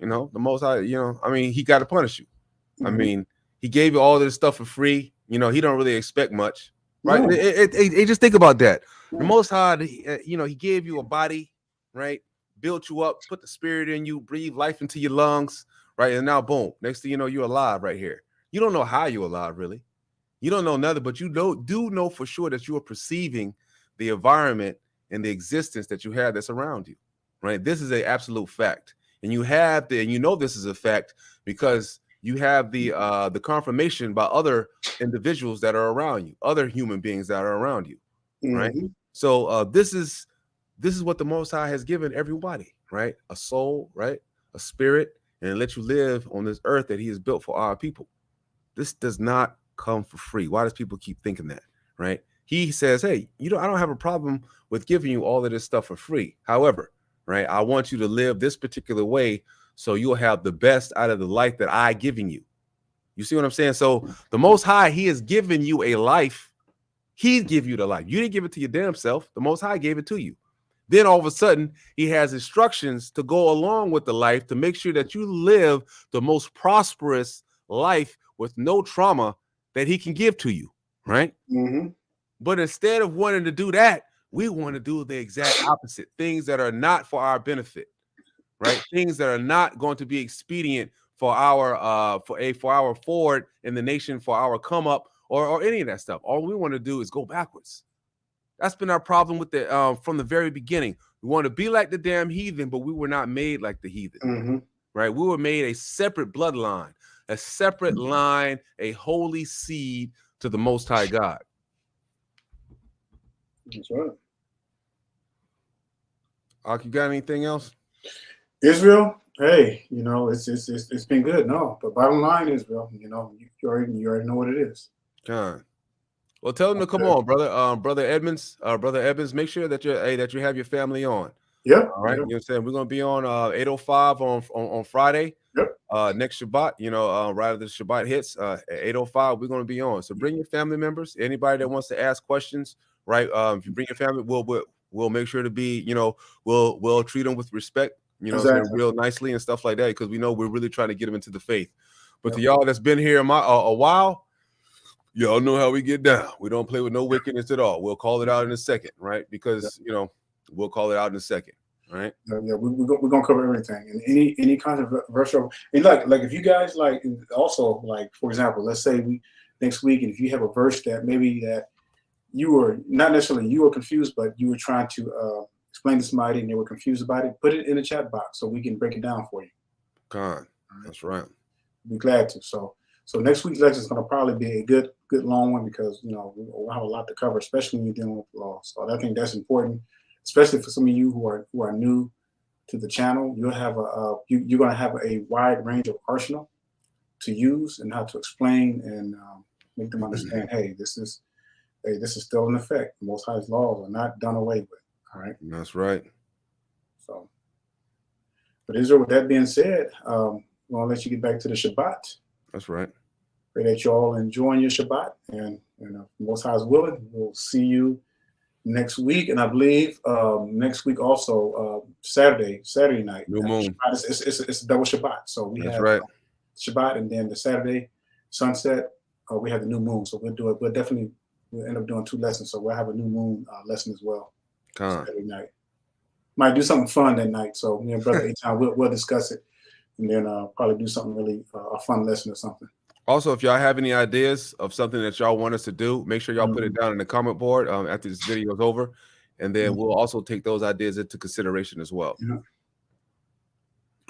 you know, the Most High, you know, I mean, He got to punish you. Mm-hmm. I mean, He gave you all this stuff for free. You know, He don't really expect much, right? No. Just think about that. The Most High, you know, He gave you a body, right? Built you up, put the spirit in you, breathe life into your lungs, right? And now, boom, next thing you know, you're alive right here. You don't know how you're alive, really. You don't know nothing, but you do know for sure that you are perceiving the environment and the existence that you have that's around you, right? This is an absolute fact. And you have and you know this is a fact because you have the confirmation by other individuals that are around you, other human beings that are around you, right? Mm-hmm. So this is what the Most High has given everybody, right? A soul, right? A spirit, and let you live on this earth that He has built for our people. This does not come for free. Why does people keep thinking that, right? He says, hey, I don't have a problem with giving you all of this stuff for free. However, right, I want you to live this particular way so you'll have the best out of the life that I giving you. You see what I'm saying? So the Most High, He has given you a life. He give you the life. You didn't give it to your damn self. The Most High gave it to you. Then all of a sudden, He has instructions to go along with the life to make sure that you live the most prosperous life with no trauma that He can give to you, right? Mm-hmm. But instead of wanting to do that, we want to do the exact opposite, things that are not for our benefit, right? Things that are not going to be expedient for our for our forward in the nation, for our come up, or any of that stuff. All we want to do is go backwards. That's been our problem with from the very beginning. We want to be like the damn heathen, but we were not made like the heathen, mm-hmm. right? We were made a separate bloodline, a separate line, a holy seed to the Most High God. That's right. You got anything else? Israel, hey, you know, it's been good, no. But bottom line, Israel, you know, you already know what it is. John. Well, tell them to come on, brother. Brother Edmonds, make sure that you have your family on. Yep. All right. Yep. You know what I'm saying? We're gonna be on 8:05 on Friday. Yep. Next Shabbat, you know, right after the Shabbat hits, at 8:05, we're gonna be on. So bring your family members, anybody that wants to ask questions, right? If you bring your family, we'll make sure to be, you know, we'll treat them with respect, you know, exactly. Real nicely and stuff like that, because we know we're really trying to get them into the faith. But to y'all that's been here a while, y'all know how we get down. We don't play with no wickedness at all. We'll call it out in a second, right? Because you know, we'll call it out in a second, right? Yeah, we're gonna cover everything and any controversial. And like if you guys like, also like for example, let's say next week, and if you have a verse that maybe that you were not necessarily you were confused, but you were trying to explain to somebody and they were confused about it, put it in the chat box so we can break it down for you. That's right. Be glad to. So next week's lecture is going to probably be a good long one because, you know, we'll have a lot to cover, especially when you're dealing with the law. So I think that's important, especially for some of you who are new to the channel. You'll have you're going to have a wide range of arsenal to use and how to explain and make them understand. Hey, this is still in effect. The Most High's laws are not done away with. All right. That's right. So, but Israel, with that being said, I'm going to let you get back to the Shabbat. That's right. Pray that you all enjoying your Shabbat, and Most High is willing, we'll see you next week. And I believe next week also Saturday night. New moon. It's a double Shabbat, so we have right. Shabbat, and then the Saturday sunset we have the new moon. So we'll do it. We'll end up doing 2 lessons. So we'll have a new moon lesson as well. Saturday night. might do something fun that night. So me and brother Eitan, we'll discuss it, and then probably do something really a fun lesson or something. Also, if y'all have any ideas of something that y'all want us to do, make sure y'all put it down in the comment board after this video is over, and then we'll also take those ideas into consideration as well. Yeah.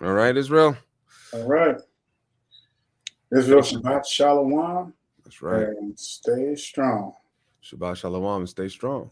All right, Israel. All right. Israel, Shabbat Shalom. That's right. And stay strong. Shabbat Shalom and stay strong.